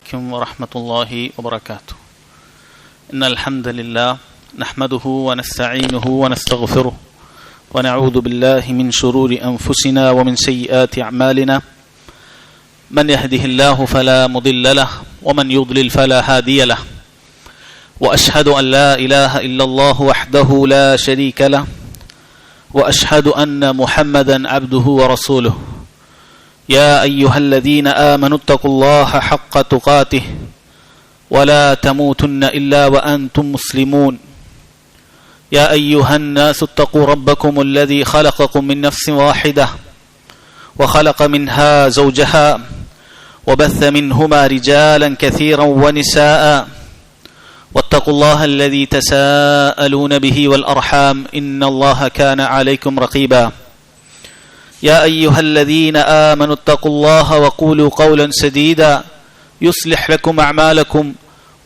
عليكم ورحمة الله وبركاته. إن الحمد لله نحمده ونستعينه ونستغفره ونعوذ بالله من شرور أنفسنا ومن سيئات أعمالنا. من يهده الله فلا مضل له ومن يضلل فلا هادي له. وأشهد أن لا إله إلا الله وحده لا شريك له وأشهد أن محمدا عبده ورسوله. يا أيها الذين آمنوا اتقوا الله حق تقاته ولا تموتن إلا وأنتم مسلمون. يا أيها الناس اتقوا ربكم الذي خلقكم من نفس واحدة وخلق منها زوجها وبث منهما رجالا كثيرا ونساء واتقوا الله الذي تساءلون به والأرحام إن الله كان عليكم رقيبا. يا أيها الذين آمنوا اتقوا الله وقولوا قولا سديدا يصلح لكم أعمالكم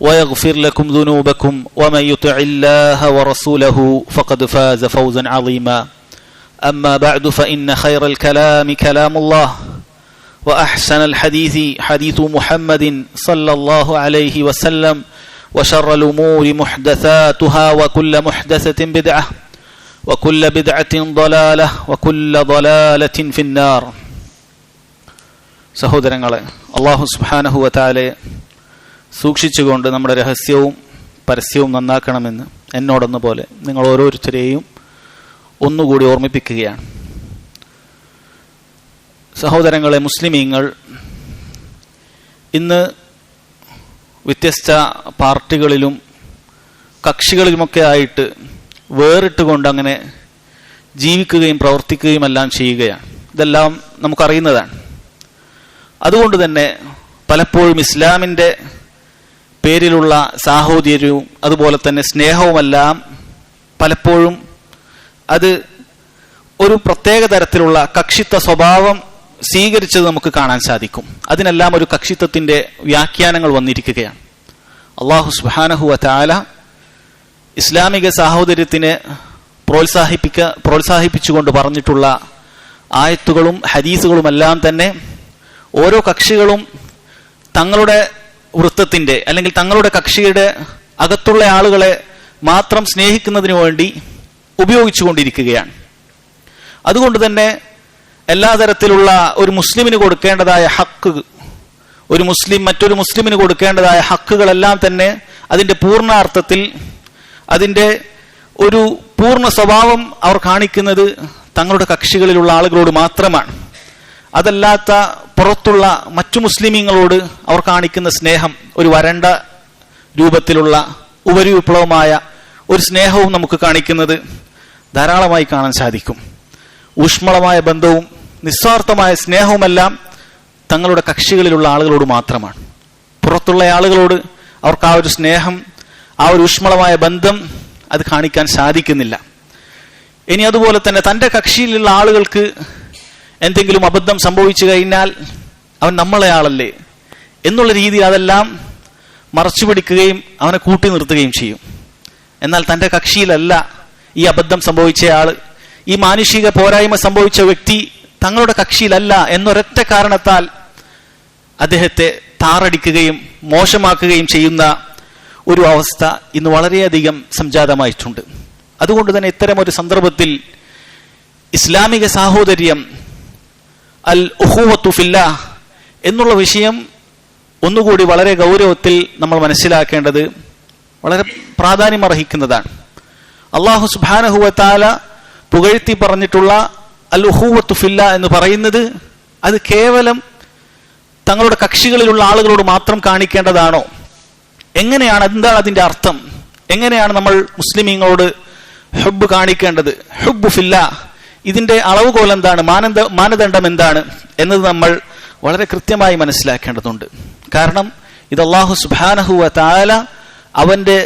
ويغفر لكم ذنوبكم ومن يطع الله ورسوله فقد فاز فوزا عظيما. أما بعد فإن خير الكلام كلام الله وأحسن الحديث حديث محمد صلى الله عليه وسلم وشر الأمور محدثاتها وكل محدثة بدعة وكل بدعة ضلالة وكل ضلالة في النار. സഹോദരങ്ങളെ, അല്ലാഹു സുബ്ഹാനഹു വ തആലയെ സൂക്ഷിച്ചുകൊണ്ട് നമ്മുടെ രഹസ്യവും പരസ്യവും നന്നാക്കണമെന്ന് എന്നോടെന്ന പോലെ നിങ്ങൾ ഓരോരുത്തരെയും ഒന്നുകൂടി ഓർമ്മിപ്പിക്കുകയാണ്. സഹോദരങ്ങളെ, മുസ്ലിമീങ്ങൾ ഇന്ന് വ്യത്യസ്ത പാർട്ടികളിലും കക്ഷികളിലുമൊക്കെ ആയിട്ട് വേറിട്ടുകൊണ്ട് അങ്ങനെ ജീവിക്കുകയും പ്രവർത്തിക്കുകയും എല്ലാം ചെയ്യുകയാണ്. ഇതെല്ലാം നമുക്കറിയുന്നതാണ്. അതുകൊണ്ട് തന്നെ പലപ്പോഴും ഇസ്ലാമിൻ്റെ പേരിലുള്ള സാഹോദര്യവും അതുപോലെ തന്നെ സ്നേഹവുമെല്ലാം പലപ്പോഴും അത് ഒരു പ്രത്യേക തരത്തിലുള്ള കക്ഷിത്വ സ്വഭാവം സ്വീകരിച്ചത് നമുക്ക് കാണാൻ സാധിക്കും. അതിനെല്ലാം ഒരു കക്ഷിത്വത്തിൻ്റെ വ്യാഖ്യാനങ്ങൾ വന്നിരിക്കുകയാണ്. അല്ലാഹു സുബ്ഹാനഹു വ തആല ഇസ്ലാമിക സാഹോദര്യത്തിനെ പ്രോത്സാഹിപ്പിച്ചുകൊണ്ട് പറഞ്ഞിട്ടുള്ള ആയത്തുകളും ഹദീസുകളുമെല്ലാം തന്നെ ഓരോ കക്ഷികളും തങ്ങളുടെ വൃത്തത്തിൻ്റെ അല്ലെങ്കിൽ തങ്ങളുടെ കക്ഷിയുടെ അകത്തുള്ള ആളുകളെ മാത്രം സ്നേഹിക്കുന്നതിന് വേണ്ടി ഉപയോഗിച്ചുകൊണ്ടിരിക്കുകയാണ്. അതുകൊണ്ട് തന്നെ എല്ലാ തരത്തിലുള്ള ഒരു മുസ്ലിമിന് കൊടുക്കേണ്ടതായ ഹക്ക്, ഒരു മുസ്ലിം മറ്റൊരു മുസ്ലിമിന് കൊടുക്കേണ്ടതായ ഹക്കുകളെല്ലാം തന്നെ അതിൻ്റെ പൂർണ്ണാർത്ഥത്തിൽ അതിൻ്റെ ഒരു പൂർണ്ണ സ്വഭാവം അവർ കാണിക്കുന്നത് തങ്ങളുടെ കക്ഷികളിലുള്ള ആളുകളോട് മാത്രമാണ്. അതല്ലാത്ത പുറത്തുള്ള മറ്റു മുസ്ലിമീങ്ങളോട് അവർ കാണിക്കുന്ന സ്നേഹം ഒരു വരണ്ട രൂപത്തിലുള്ള ഉപരിവിപ്ലവമായ ഒരു സ്നേഹവും നമുക്ക് കാണിക്കുന്നത് ധാരാളമായി കാണാൻ സാധിക്കും. ഊഷ്മളമായ ബന്ധവും നിസ്വാർത്ഥമായ സ്നേഹവുമെല്ലാം തങ്ങളുടെ കക്ഷികളിലുള്ള ആളുകളോട് മാത്രമാണ്. പുറത്തുള്ള ആളുകളോട് അവർക്ക് ആ ഒരു സ്നേഹം, ആ ഒരു ഊഷ്മളമായ ബന്ധം അത് കാണിക്കാൻ സാധിക്കുന്നില്ല. ഇനി അതുപോലെ തന്നെ തൻ്റെ കക്ഷിയിലുള്ള ആളുകൾക്ക് എന്തെങ്കിലും അബദ്ധം സംഭവിച്ചു കഴിഞ്ഞാൽ അവൻ നമ്മളെ ആളല്ലേ എന്നുള്ള രീതിയിൽ അതെല്ലാം മറച്ചു പിടിക്കുകയും അവനെ കൂട്ടി നിർത്തുകയും ചെയ്യും. എന്നാൽ തൻ്റെ കക്ഷിയിലല്ല ഈ അബദ്ധം സംഭവിച്ചയാൾ, ഈ മാനുഷിക പോരായ്മ സംഭവിച്ച വ്യക്തി തങ്ങളുടെ കക്ഷിയിലല്ല എന്നൊരൊറ്റ കാരണത്താൽ അദ്ദേഹത്തെ താറടിക്കുകയും മോശമാക്കുകയും ചെയ്യുന്ന ഒരു അവസ്ഥ ഇന്ന് വളരെയധികം സംജാതമായിട്ടുണ്ട്. അതുകൊണ്ട് തന്നെ ഇത്തരം ഒരു സന്ദർഭത്തിൽ ഇസ്ലാമിക സാഹോദര്യം, അൽ ഉഖൂവത്തു ഫില്ലാഹ് എന്നുള്ള വിഷയം ഒന്നുകൂടി വളരെ ഗൗരവത്തിൽ നമ്മൾ മനസ്സിലാക്കേണ്ടത് വളരെ പ്രാധാന്യമർഹിക്കുന്നതാണ്. അല്ലാഹു സുബ്ഹാനഹു വ തആല പുകഴ്ത്തി പറഞ്ഞിട്ടുള്ള അൽ ഉഖൂവത്തു ഫില്ലാഹ് എന്ന് പറയുന്നത് അത് കേവലം തങ്ങളുടെ കക്ഷികളിലുള്ള ആളുകളോട് മാത്രം കാണിക്കേണ്ടതാണോ? എങ്ങനെയാണ്, എന്താണ് അതിൻ്റെ അർത്ഥം? എങ്ങനെയാണ് നമ്മൾ മുസ്ലിമീങ്ങളോട് ഹുബ്ബ് കാണിക്കേണ്ടത്? ഹുബ്ബു ഫില്ലാഹ്, ഇതിൻ്റെ അളവുകോൽ എന്താണ്, മാനദണ്ഡം എന്താണ് എന്നത് നമ്മൾ വളരെ കൃത്യമായി മനസ്സിലാക്കേണ്ടതുണ്ട്. കാരണം ഇത് അല്ലാഹു സുബ്ഹാനഹു വ തആല അവൻ്റെ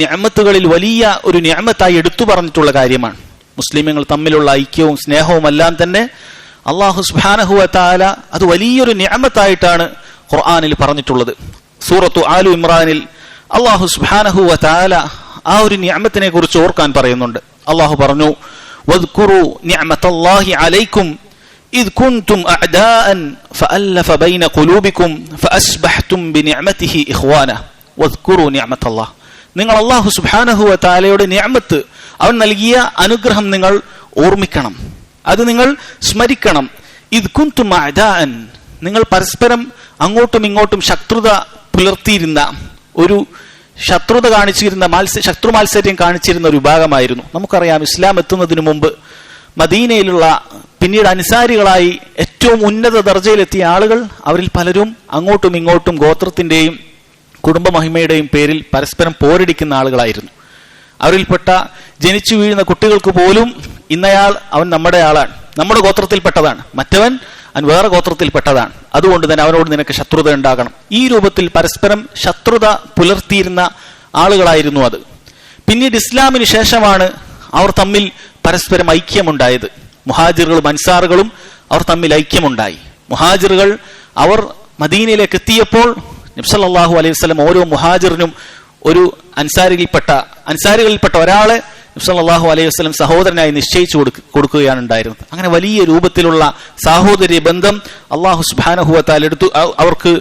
നിഅമത്തുകളിൽ വലിയ ഒരു നിഅമത്തായി എടുത്തു പറഞ്ഞിട്ടുള്ള കാര്യമാണ്. മുസ്ലിമീങ്ങൾ തമ്മിലുള്ള ഐക്യവും സ്നേഹവും എല്ലാം തന്നെ അല്ലാഹു സുബ്ഹാനഹു വ തആല അത് വലിയൊരു നിഅമത്തായിട്ടാണ് ഖുർആനിൽ പറഞ്ഞിട്ടുള്ളത്. സൂറത്തു ആലു ഇമ്രാനിൽ അല്ലാഹു സുബ്ഹാനഹു വ തആല ആ ഒരു നിഅമത്തിനെ കുറിച്ച് ഓർക്കാൻ പറയുന്നുണ്ട്. അല്ലാഹു പറഞ്ഞു, വദ്കുറു നിഅമത്തല്ലാഹി അലൈക്കും إذ كنتم أعداء فألف بين قلوبكم فأصبحتم بنعمته إخوانا واذكروا نعمة الله. നിങ്ങൾ അല്ലാഹു സുബ്ഹാനഹു വ തആലയുടെ നിഅമത്ത്, അവൻ നൽകിയ അനുഗ്രഹം നിങ്ങൾ ഓർമ്മിക്കണം, അത് നിങ്ങൾ സ്മരിക്കണം. ഇദ് കുൻതും അഅദാഅൻ, നിങ്ങൾ പരസ്പരം അങ്ങോട്ടും ഇങ്ങോട്ടും ശത്രുത പുലർത്തിയിരുന്ന ഒരു ശത്രുത കാണിച്ചിരുന്ന ശത്രു മാത്സര്യം കാണിച്ചിരുന്ന ഒരു വിഭാഗമായിരുന്നു. നമുക്കറിയാം, ഇസ്ലാം എത്തുന്നതിന് മുമ്പ് മദീനയിലുള്ള പിന്നീട് അൻസാരികളായി ഏറ്റവും ഉന്നത ദർജയിലെത്തിയ ആളുകൾ, അവരിൽ പലരും അങ്ങോട്ടും ഇങ്ങോട്ടും ഗോത്രത്തിന്റെയും കുടുംബ മഹിമയുടെയും പേരിൽ പരസ്പരം പോരടിക്കുന്ന ആളുകളായിരുന്നു. അവരിൽപ്പെട്ട ജനിച്ചു വീഴുന്ന കുട്ടികൾക്ക് പോലും ഇന്നയാൾ അവൻ നമ്മുടെ ആളാണ്, നമ്മുടെ ഗോത്രത്തിൽപ്പെട്ടതാണ്, മറ്റവൻ അവൻ വേറെ ഗോത്രത്തിൽപ്പെട്ടതാണ്, അതുകൊണ്ട് തന്നെ അവനോട് നിനക്ക് ശത്രുത ഉണ്ടാകണം. ഈ രൂപത്തിൽ പരസ്പരം ശത്രുത പുലർത്തിയിരുന്ന ആളുകളായിരുന്നു അത്. പിന്നീട് ഇസ്ലാമിന് ശേഷമാണ് അവർ തമ്മിൽ പരസ്പരം ഐക്യമുണ്ടായത്. മുഹാജിറുകളും അൻസാറുകളും അവർ തമ്മിൽ ഐക്യമുണ്ടായി. മുഹാജിറുകൾ അവർ മദീനയിലേക്ക് എത്തിയപ്പോൾ നബി സല്ലല്ലാഹു അലൈഹി വസല്ലം ഓരോ മുഹാജിറിനും ഒരു അൻസാരികളിൽപ്പെട്ട ഒരാളെ നബി സല്ലല്ലാഹു അലൈഹി വസല്ലം സഹോദരനായി നിശ്ചയിച്ചു കൊടുക്കുകയാണ് ഉണ്ടായിരുന്നത്. അങ്ങനെ വലിയ രൂപത്തിലുള്ള സാഹോദര്യ ബന്ധം അല്ലാഹു സുബ്ഹാനഹു വ തആല എടുത്തു, അവർക്ക്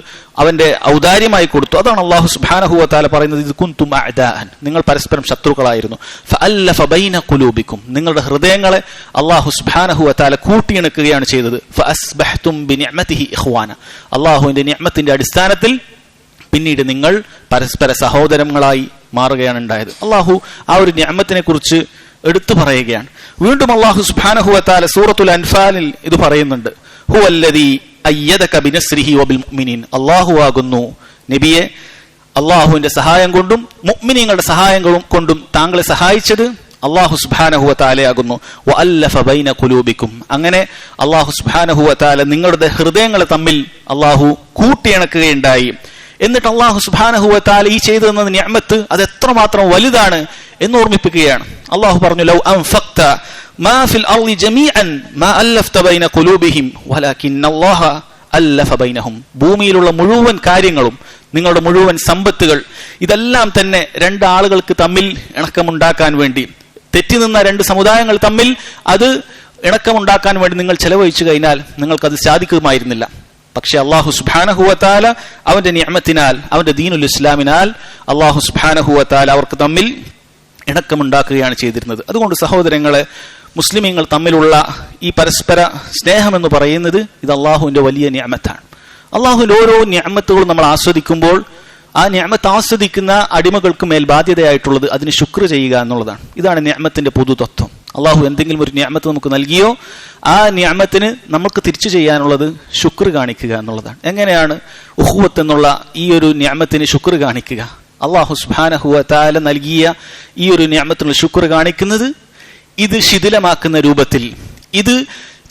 അവന്റെ ഔദാര്യമായി കൊടുത്തു. അതാണ് അല്ലാഹു സുബ്ഹാനഹു വ തആല പറയുന്നത്, ഇത് കുൻതും അഅദാഅൻ, നിങ്ങൾ പരസ്പരം ശത്രുക്കളായിരുന്നു. ഫഅല്ലഫ ബൈന ഖുലൂബിക്കും, നിങ്ങളുടെ ഹൃദയങ്ങളെ അല്ലാഹു സുബ്ഹാനഹു വ തആല കൂട്ടിയിണക്കുകയാണ് ചെയ്തത്. ഫഅസ്ബഹ്തും ബിനിഅമതിഹി ഇഖ്വാന, അല്ലാഹുവിന്റെ നിഅമത്തിന്റെ അടിസ്ഥാനത്തിൽ പിന്നീട് നിങ്ങൾ പരസ്പര സഹോദരങ്ങളായി മാറുകയാണ് ഉണ്ടായത്. അള്ളാഹു ആ ഒരു നിഅമത്തിനെ കുറിച്ച് എടുത്തു പറയുകയാണ്. വീണ്ടും അള്ളാഹു സുബ്ഹാനഹു വ തആല സൂറത്തുൽ അൻഫാലിൽ ഇത് പറയുന്നുണ്ട്, ഹുവല്ലദീ അയ്യദക ബിനസ്രിഹി വബിൽ മുഅ്മിനീൻ, അള്ളാഹു ആകുന്നു നബിയെ അള്ളാഹുവിന്റെ സഹായം കൊണ്ടും മുഅ്മിനീങ്ങളുടെ സഹായം കൊണ്ടും താങ്കളെ സഹായിച്ചത് അള്ളാഹു സുബ്ഹാനഹു വ തആലയാകുന്നു. വഅല്ലഫ ബൈന ഖുലൂബിക്കും, അങ്ങനെ അള്ളാഹു സുബ്ഹാനഹു വ തആല നിങ്ങളുടെ ഹൃദയങ്ങളെ തമ്മിൽ അള്ളാഹു കൂട്ടിയിണക്കുകയുണ്ടായി. എന്നിട്ട് അല്ലാഹു സുബ്ഹാനഹു വ തആല ഈ ചെയ്തു തന്ന നിഅമത്ത് അത് എത്രമാത്രം വലുതാണ് എന്ന് ഓർമ്മിപ്പിക്കുകയാണ്. അല്ലാഹു പറഞ്ഞു, ലൗ അൻഫഖ്ത മാ ഫിൽ അർളി ജമീഅൻ മാ അല്ലഫ്ത ബൈന ഖുലൂബിഹിം വലാകിന്നല്ലാഹ അല്ലഫ ബൈനഹും, ഭൂമിയിലുള്ള മുഴുവൻ കാര്യങ്ങളും, നിങ്ങളുടെ മുഴുവൻ സമ്പത്തുകൾ, ഇതെല്ലാം തന്നെ രണ്ട് ആളുകൾക്ക് തമ്മിൽ ഇണക്കമുണ്ടാക്കാൻ വേണ്ടി, തെറ്റി നിന്ന രണ്ട് സമുദായങ്ങൾ തമ്മിൽ അത് ഇണക്കമുണ്ടാക്കാൻ വേണ്ടി നിങ്ങൾ ചെലവഴിച്ചു കഴിഞ്ഞാൽ നിങ്ങൾക്കത് സാധിക്കുമായിരുന്നില്ല. പക്ഷെ അല്ലാഹു സുബ്ഹാനഹു വ തആല അവന്റെ നിഅമത്തിനാൽ, അവന്റെ ദീനുൽ ഇസ്ലാമിനാൽ അല്ലാഹു സുബ്ഹാനഹു വ തആല അവർക്ക് തമ്മിൽ ഇണക്കമുണ്ടാക്കുകയാണ് ചെയ്തിരുന്നത്. അതുകൊണ്ട് സഹോദരങ്ങളെ, മുസ്ലിമീങ്ങൾ തമ്മിലുള്ള ഈ പരസ്പര സ്നേഹം എന്ന് പറയുന്നത് ഇത് അള്ളാഹുവിന്റെ വലിയ നിഅമത്താണ്. അള്ളാഹുവിന്റെ ഓരോ നിഅമത്തുകളും നമ്മൾ ആസ്വദിക്കുമ്പോൾ ആ നിഅമത്ത് ആസ്വദിക്കുന്ന അടിമകൾക്ക് മേൽ ബാധ്യതയായിട്ടുള്ളത് അതിന് ശുക്ർ ചെയ്യുക എന്നുള്ളതാണ്. ഇതാണ് നിഅമത്തിന്റെ പൊതുതത്വം. അള്ളാഹു എന്തെങ്കിലും ഒരു നിഅമത്ത് നമുക്ക് നൽകിയോ ആ നിഅമത്തിന് നമുക്ക് തിരിച്ചു ചെയ്യാനുള്ളത് ശുക്ർ കാണിക്കുക എന്നുള്ളതാണ്. എങ്ങനെയാണ് ഉഖുവത്ത് എന്നുള്ള ഈ ഒരു നിഅമത്തിന് ശുക്ർ കാണിക്കുക? അള്ളാഹു സുബ്ഹാനഹു വ തആല നൽകിയ ഈ ഒരു നിഅമത്തിനുള്ള ശുക്ർ കാണിക്കുന്നത് ഇത് ശിഥിലമാക്കുന്ന രൂപത്തിൽ, ഇത്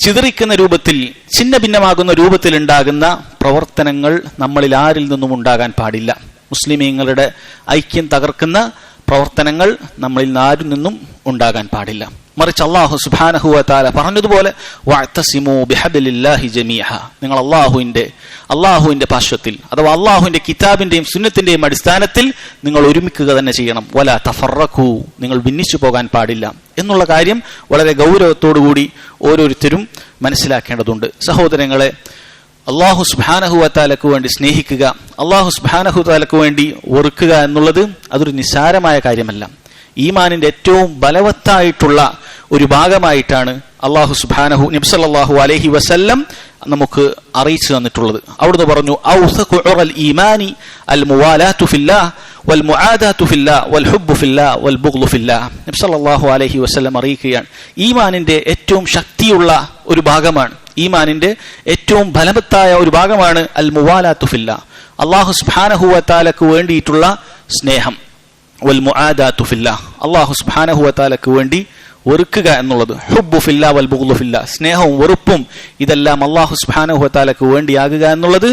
ചിതറിക്കുന്ന രൂപത്തിൽ, ഛിന്ന ഭിന്നമാകുന്ന രൂപത്തിൽ ഉണ്ടാകുന്ന പ്രവർത്തനങ്ങൾ നമ്മളിൽ ആരിൽ നിന്നും ഉണ്ടാകാൻ പാടില്ല. മുസ്ലിമീങ്ങളുടെ ഐക്യം തകർക്കുന്ന പ്രവർത്തനങ്ങൾ നമ്മളിൽ ആരിൽ നിന്നും ഉണ്ടാകാൻ പാടില്ല. മറിച്ച് അല്ലാഹു സുബ്ഹാനഹു വ തആല പറഞ്ഞതുപോലെ വഅതസിമു ബിഹബ്ലില്ലാഹി ജമീഅ, നിങ്ങൾ അല്ലാഹുവിന്റെ പാർശ്വത്തിൽ അഥവാ അല്ലാഹുവിന്റെ കിതാബിന്റെയും സുന്നത്തിന്റെയും അടിസ്ഥാനത്തിൽ നിങ്ങൾ ഒരുമിക്കുക തന്നെ ചെയ്യണം. വലാ തഫറഖു, നിങ്ങൾ ഭിന്നിച്ചു പോകാൻ പാടില്ല എന്നുള്ള കാര്യം വളരെ ഗൗരവത്തോടുകൂടി ഓരോരുത്തരും മനസ്സിലാക്കേണ്ടതുണ്ട്. സഹോദരങ്ങളെ, അല്ലാഹു സുബ്ഹാനഹു വ തആലക്ക് വേണ്ടി സ്നേഹിക്കുക, അല്ലാഹു സുബ്ഹാനഹു വ തആലക്ക് വേണ്ടി വെറുക്കുക എന്നുള്ളത് അതൊരു നിസ്സാരമായ കാര്യമല്ല. ഈമാനിന്റെ ഏറ്റവും ബലവത്തായിട്ടുള്ള ഒരു ഭാഗമായിട്ടാണ് അല്ലാഹു സുബ്ഹാനഹു നബി സല്ലല്ലാഹു അലൈഹി വസല്ലം നമുക്ക് അറിയിച്ചു തന്നിട്ടുള്ളത്. അവിടുന്ന് പറഞ്ഞു, ഔസഖു ഉറൽ ഈമാനി അൽ മുവാലാത്തു ഫില്ലാഹ് വൽ മുആദാത്തു ഫില്ലാഹ് വൽ ഹുബ്ബു ഫില്ലാഹ് വൽ ബുഗ്ളു ഫില്ലാഹ്. നബി സല്ലല്ലാഹു അലൈഹി വസല്ലം അറിയിക്കുകയാണ്, ഈമാനിന്റെ ഏറ്റവും ശക്തിയുള്ള ഒരു ഭാഗമാണ്, ഈമാനിന്റെ ഏറ്റവും ഫലവത്തായ ഒരു ഭാഗമാണ് അൽ മുവാലാത്തു ഫില്ലാഹ്, അല്ലാഹു സുബ്ഹാനഹു വ തആലക്ക് വേണ്ടിയിട്ടുള്ള സ്നേഹം. വൽ മുആദാത്തു ഫില്ലാഹ്, അല്ലാഹു സുബ്ഹാനഹു വ തആലക്ക് വേണ്ടി വെറുക്കുക എന്നുള്ളത്. ഹുബ്ബു ഫില്ലാഹ് വൽ ബുഗ്ളു ഫില്ലാഹ്, സ്നേഹവും വെറുപ്പും ഇതെല്ലാം അല്ലാഹു സുബ്ഹാനഹു വ തആലക്ക് വേണ്ടിയാകുക എന്നുള്ളത്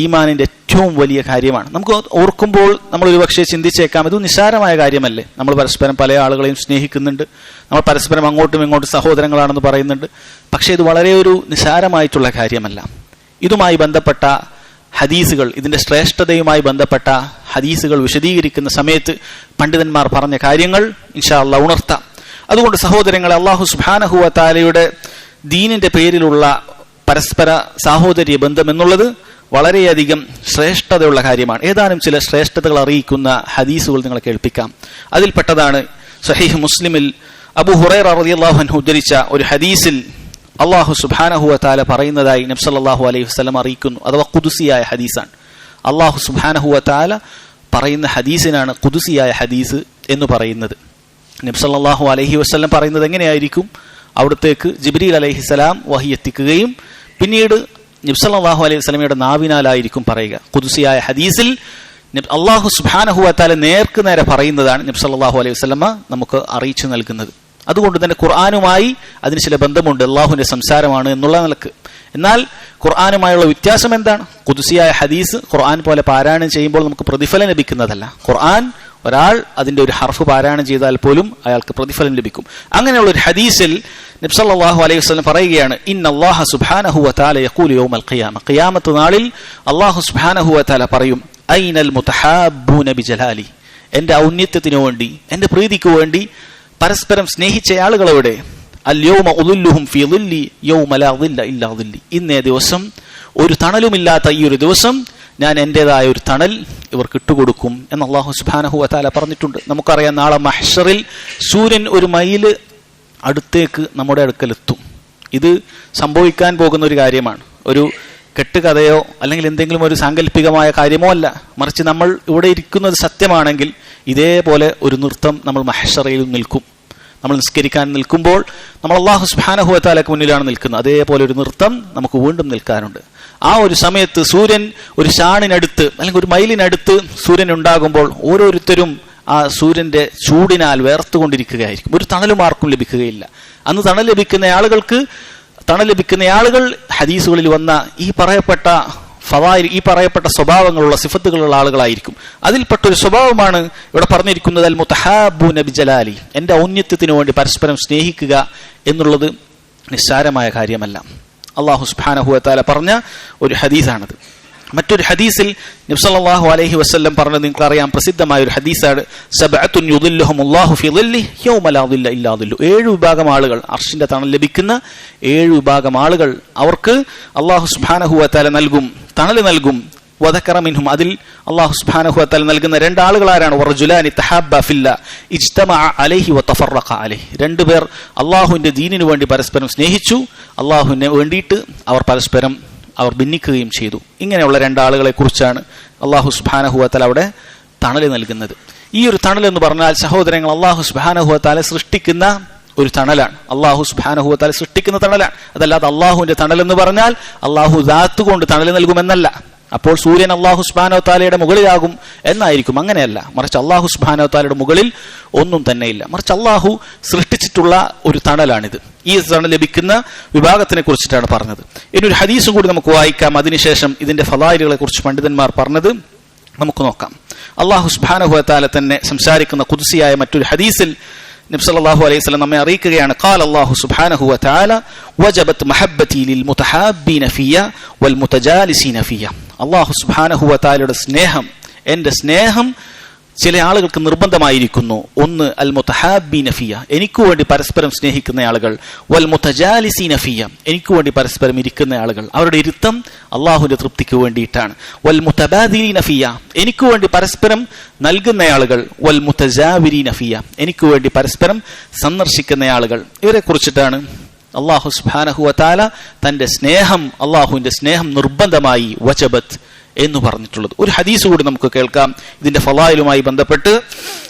ഈമാനിന്റെ ഏറ്റവും വലിയ കാര്യമാണ്. നമുക്ക് ഓർക്കുമ്പോൾ നമ്മൾ ഒരു പക്ഷേ ചിന്തിച്ചേക്കാം, ഇത് നിസ്സാരമായ കാര്യമല്ലേ, നമ്മൾ പരസ്പരം പല ആളുകളെയും സ്നേഹിക്കുന്നുണ്ട്, നമ്മൾ പരസ്പരം അങ്ങോട്ടും ഇങ്ങോട്ടും സഹോദരങ്ങളാണെന്ന് പറയുന്നുണ്ട്. പക്ഷേ ഇത് വളരെ ഒരു നിസ്സാരമായിട്ടുള്ള കാര്യമല്ല. ഇതുമായി ബന്ധപ്പെട്ട ഹദീസുകൾ, ഇതിന്റെ ശ്രേഷ്ഠതയുമായി ബന്ധപ്പെട്ട ഹദീസുകൾ വിശദീകരിക്കുന്ന സമയത്ത് പണ്ഡിതന്മാർ പറഞ്ഞ കാര്യങ്ങൾ ഇൻഷാ അല്ലാഹ് ഉണർത്താം. അതുകൊണ്ട് സഹോദരങ്ങളെ, അല്ലാഹു സുബ്ഹാനഹു വ തആലയുടെ ദീനിന്റെ പേരിലുള്ള പരസ്പര സാഹോദര്യ ബന്ധം എന്നുള്ളത് വളരെയധികം ശ്രേഷ്ഠതയുള്ള കാര്യമാണ്. ഏതാനും ചില ശ്രേഷ്ഠതകൾ അറിയിക്കുന്ന ഹദീസുകൾ നിങ്ങളെ കേൾപ്പിക്കാം. അതിൽപ്പെട്ടതാണ് സഹീഹ് മുസ്ലിമിൽ അബൂ ഹുറൈറ റളിയല്ലാഹു അൻഹു ഉദ്ധരിച്ച ഒരു ഹദീസിൽ അല്ലാഹു സുബ്ഹാനഹു വ തആല പറയുന്നതായി നബി സല്ലല്ലാഹു അലൈഹി വസല്ലം അറിയിക്കുന്നു. അഥവാ ഖുദ്സിയായ ഹദീസാണ്. അല്ലാഹു സുബ്ഹാനഹു വ തആല പറയുന്ന ഹദീസിനാണ് ഖുദ്സിയായ ഹദീസ് എന്ന് പറയുന്നത്. നബി സല്ലല്ലാഹു അലൈഹി വസല്ലം പറയുന്നത് എങ്ങനെയായിരിക്കും? അവിടത്തേക്ക് ജിബ്രീൽ അലൈഹിസ്സലാം വഹി എത്തിക്കുകയും പിന്നീട് നബി സല്ലല്ലാഹു അലൈഹി വസല്ലമയുടെ നാവിനാലായിരിക്കും പറയുക. ഖുദ്സിയായ ഹദീസിൽ അല്ലാഹു സുബ്ഹാനഹു വ തആല നേർക്ക് നേരെ പറയുന്നതാണ് നബി സല്ലല്ലാഹു അലൈഹി വസല്ലമ നമുക്ക് അറിയിച്ചു നൽകുന്നത്. അതുകൊണ്ട് തന്നെ ഖുർആനുമായി അതിന് ചില ബന്ധമുണ്ട്. അള്ളാഹുവിന്റെ സംസാരമാണ് എന്നുള്ള നിലക്ക്. എന്നാൽ ഖുർആനുമായുള്ള വ്യത്യാസം എന്താണ്? ഖുദ്സിയായ ഹദീസ് ഖുർആൻ പോലെ പാരായണം ചെയ്യുമ്പോൾ നമുക്ക് പ്രതിഫലം ലഭിക്കുന്നതല്ല. ഖുർആൻ ഒരാൾ അതിന്റെ ഒരു ഹർഫ് പാരായണം ചെയ്താൽ പോലും അയാൾക്ക് പ്രതിഫലം ലഭിക്കും. അങ്ങനെയുള്ള ഒരു ഹദീസിൽ നബി സല്ലല്ലാഹു അലൈഹി വസല്ലം പറയുകയാണ്, ഇന്നല്ലാഹ സുബ്ഹാനഹു വ തആല യഖൂലു യൗമൽ ഖിയാമ, ഖിയാമത്ത് നാളിൽ അല്ലാഹു സുബ്ഹാനഹു വ തആല പറയും, ഐനൽ മുതഹാബ്ബൂന ബിജലാലി, എന്റെ ഔന്നത്യത്തിനു വേണ്ടി എന്റെ പ്രീതിക്ക് വേണ്ടി പരസ്പരം സ്നേഹിച്ച ആളുകളെവിടെ? അൽ യൗമ ഉദുല്ലുഹും ഫീ ദില്ലി യൗമ ലാ ദില്ല ഇല്ലാ ദില്ലി, ഇന്നേ ദിവസം ഒരു തണലുമില്ലാത്ത ഈ ഒരു ദിവസം ഞാൻ എന്റേതായ ഒരു തണൽ ഇവർക്ക് ഇട്ടുകൊടുക്കും എന്ന് അല്ലാഹു സുബ്ഹാനഹു വ തആല പറഞ്ഞിട്ടുണ്ട്. നമുക്കറിയാം, നാളെ മഹ്ശറിൽ സൂര്യൻ ഒരു മൈൽ അടുത്തേക്ക് നമ്മുടെ അടുക്കലെത്തും. ഇത് സംഭവിക്കാൻ പോകുന്ന ഒരു കാര്യമാണ്. ഒരു കെട്ടുകഥയോ അല്ലെങ്കിൽ എന്തെങ്കിലും ഒരു സാങ്കല്പികമായ കാര്യമോ അല്ല. മറിച്ച് നമ്മൾ ഇവിടെ ഇരിക്കുന്നത് സത്യമാണെങ്കിൽ ഇതേപോലെ ഒരു നൃത്തം നമ്മൾ മഹ്ശറയിൽ നിൽക്കും. നമ്മൾ നിസ്കരിക്കാൻ നിൽക്കുമ്പോൾ നമ്മൾ അല്ലാഹു സുബ്ഹാനഹു വ തആലക്ക് മുന്നിലാണ് നിൽക്കുന്നത്. അതേപോലെ ഒരു നൃത്തം നമുക്ക് വീണ്ടും നിൽക്കാനുണ്ട്. ആ ഒരു സമയത്ത് സൂര്യൻ ഒരു ഷാണിനടുത്ത് അല്ലെങ്കിൽ ഒരു മൈലിനടുത്ത് സൂര്യൻ ഉണ്ടാകുമ്പോൾ ഓരോരുത്തരും ആ സൂര്യന്റെ ചൂടിനാൽ വേർത്തുകൊണ്ടിരിക്കുകയായിരിക്കും. ഒരു തണലും ആർക്കും ലഭിക്കുകയില്ല. അന്ന് തണൽ ലഭിക്കുന്ന ആളുകൾ ഹദീസുകളിൽ വന്ന ഈ പറയപ്പെട്ട ഫവായിൽ, ഈ പറയപ്പെട്ട സ്വഭാവങ്ങളുള്ള സിഫത്തുകളുള്ള ആളുകളായിരിക്കും. അതിൽപ്പെട്ടൊരു സ്വഭാവമാണ് ഇവിടെ പറഞ്ഞിരിക്കുന്നത്, അൽ മുതഹാബ്ബൂന ബിജലാലി, എന്റെ ഔന്നത്യത്തിനു വേണ്ടി പരസ്പരം സ്നേഹിക്കുക എന്നുള്ളത് നിസ്സാരമായ കാര്യമല്ല. അല്ലാഹു സുബ്ഹാനഹു വ തആല പറഞ്ഞ ഒരു ഹദീസാണത്. മറ്റൊരു ഹദീസിൽ നബി സല്ലല്ലാഹു അലൈഹി വസല്ലം പറഞ്ഞത് നിങ്ങൾക്കറിയാം, പ്രസിദ്ധമായ ഒരു ഹദീസാണ്, സബഅത്തുൻ യുദില്ലുഹുമുല്ലാഹു ഫീ ദില്ലിഹി യൗമ ലാ ദില്ല ഇല്ലാ ദില്ലു, 7 വിഭാഗം ആളുകൾ, അർശിന്റെ തണൽ ലഭിക്കുന്ന 7 വിഭാഗം ആളുകൾ, അവർക്ക് അല്ലാഹു സുബ്ഹാനഹു വ തആല തണൽ നൽകും. വദക്കറ മിൻഹും, അതിൽ അല്ലാഹു സുബ്ഹാനഹു വ തആല നൽകുന്ന 2 ആളുകൾ ആരാണ്? വറജുലാനി തഹബ്ബ ഫില്ലാ ഇജ്തമഅ അലൈഹി വതഫറഖ അലൈഹി, 2 പേർ അല്ലാഹുവിന്റെ ദീനിനു വേണ്ടി പരസ്പരം സ്നേഹിച്ചു, അല്ലാഹുവിനെ വേണ്ടിയിട്ട് അവർ ഭിന്നിക്കുകയും ചെയ്തു. ഇങ്ങനെയുള്ള 2 ആളുകളെ കുറിച്ചാണ് അല്ലാഹു സുബ്ഹാനഹു വ തആല അവിടെ തണൽ നൽകുന്നത്. ഈ ഒരു തണൽ എന്ന് പറഞ്ഞാൽ സഹോദരങ്ങൾ, അല്ലാഹു സുബ്ഹാനഹു വ തആല സൃഷ്ടിക്കുന്ന ഒരു തണലാണ്. അല്ലാഹു സുബ്ഹാനഹു വ തആല സൃഷ്ടിക്കുന്ന തണലാണ്. അതല്ലാതെ അല്ലാഹുവിന്റെ തണൽ എന്ന് പറഞ്ഞാൽ അല്ലാഹു ദാത്ത് കൊണ്ട് തണൽ നൽകുമെന്നല്ല. അപ്പോൾ സൂര്യൻ അല്ലാഹു സുബ്ഹാനഹു വ തആലയുടെ മുകളിലാകും എന്നായിരിക്കും. അങ്ങനെയല്ല. മറിച്ച് അല്ലാഹു സുബ്ഹാനഹു വ തആലയുടെ മുകളിൽ ഒന്നും തന്നെയില്ല. മറിച്ച് അല്ലാഹു സൃഷ്ടിച്ചിട്ടുള്ള ഒരു തണലാണിത്. ഈ തണൽ ലഭിക്കുന്ന വിഭാഗത്തിനെ കുറിച്ചിട്ടാണ് പറഞ്ഞത്. ഇനി ഒരു ഹദീസും കൂടി നമുക്ക് വായിക്കാം. അതിനുശേഷം ഇതിന്റെ ഫളായിലുകളെ കുറിച്ച് പണ്ഡിതന്മാർ പറഞ്ഞത് നമുക്ക് നോക്കാം. അല്ലാഹു സുബ്ഹാനഹു വ തആല തന്നെ സംസാരിക്കുന്ന ഖുദ്സിയായ മറ്റൊരു ഹദീസിൽ നബി സല്ലല്ലാഹു അലൈഹി വസല്ലം നമ്മെ അറിയിക്കുകയാണ്, ഖാല അല്ലാഹു സുബ്ഹാനഹു വ തആല വജബത് മഹബ്ബതി ലിൽ മുതഹാബ്ബീന ഫിയ വൽ മുതജാലിസീന ഫിയ. അല്ലാഹു സുബ്ഹാനഹു വ തആലയുടെ സ്നേഹം, എന്റെ സ്നേഹം ചില ആളുകൾക്ക് നിർബന്ധമായിരിക്കുന്നു. ഒന്ന്, അൽ മുതഹാബ്ബീന ഫിയ, എനിക്ക് വേണ്ടി പരസ്പരം സ്നേഹിക്കുന്ന ആളുകൾ, വൽ മുതജാലിസീന ഫിയ, എനിക്ക് വേണ്ടി പരസ്പരം ഇരിക്കുന്ന ആളുകൾ, അവരുടെ ഇരുത്തം അല്ലാഹുവിന്റെ തൃപ്തിക്ക് വേണ്ടിയിട്ടാണ്. വൽ മുതബാദിലീന ഫിയ, എനിക്ക് വേണ്ടി പരസ്പരം നൽകുന്ന ആളുകൾ, വൽ മുതജാവിരീന ഫിയ, എനിക്ക് വേണ്ടി പരസ്പരം സന്ദർശിക്കുന്ന ആളുകൾ. ഇവരെ കുറിച്ചിട്ടാണ് അല്ലാഹു സുബ്ഹാനഹു വ തആല തന്റെ സ്നേഹം, അല്ലാഹുവിന്റെ സ്നേഹം നിർബന്ധമായി വജബത്ത് എന്ന് പറഞ്ഞിട്ടുള്ളത്. ഒരു ഹദീസ് കൂടി നമുക്ക് കേൾക്കാം. ഇതിന്റെ ഫളായിലുമായി ബന്ധപ്പെട്ട്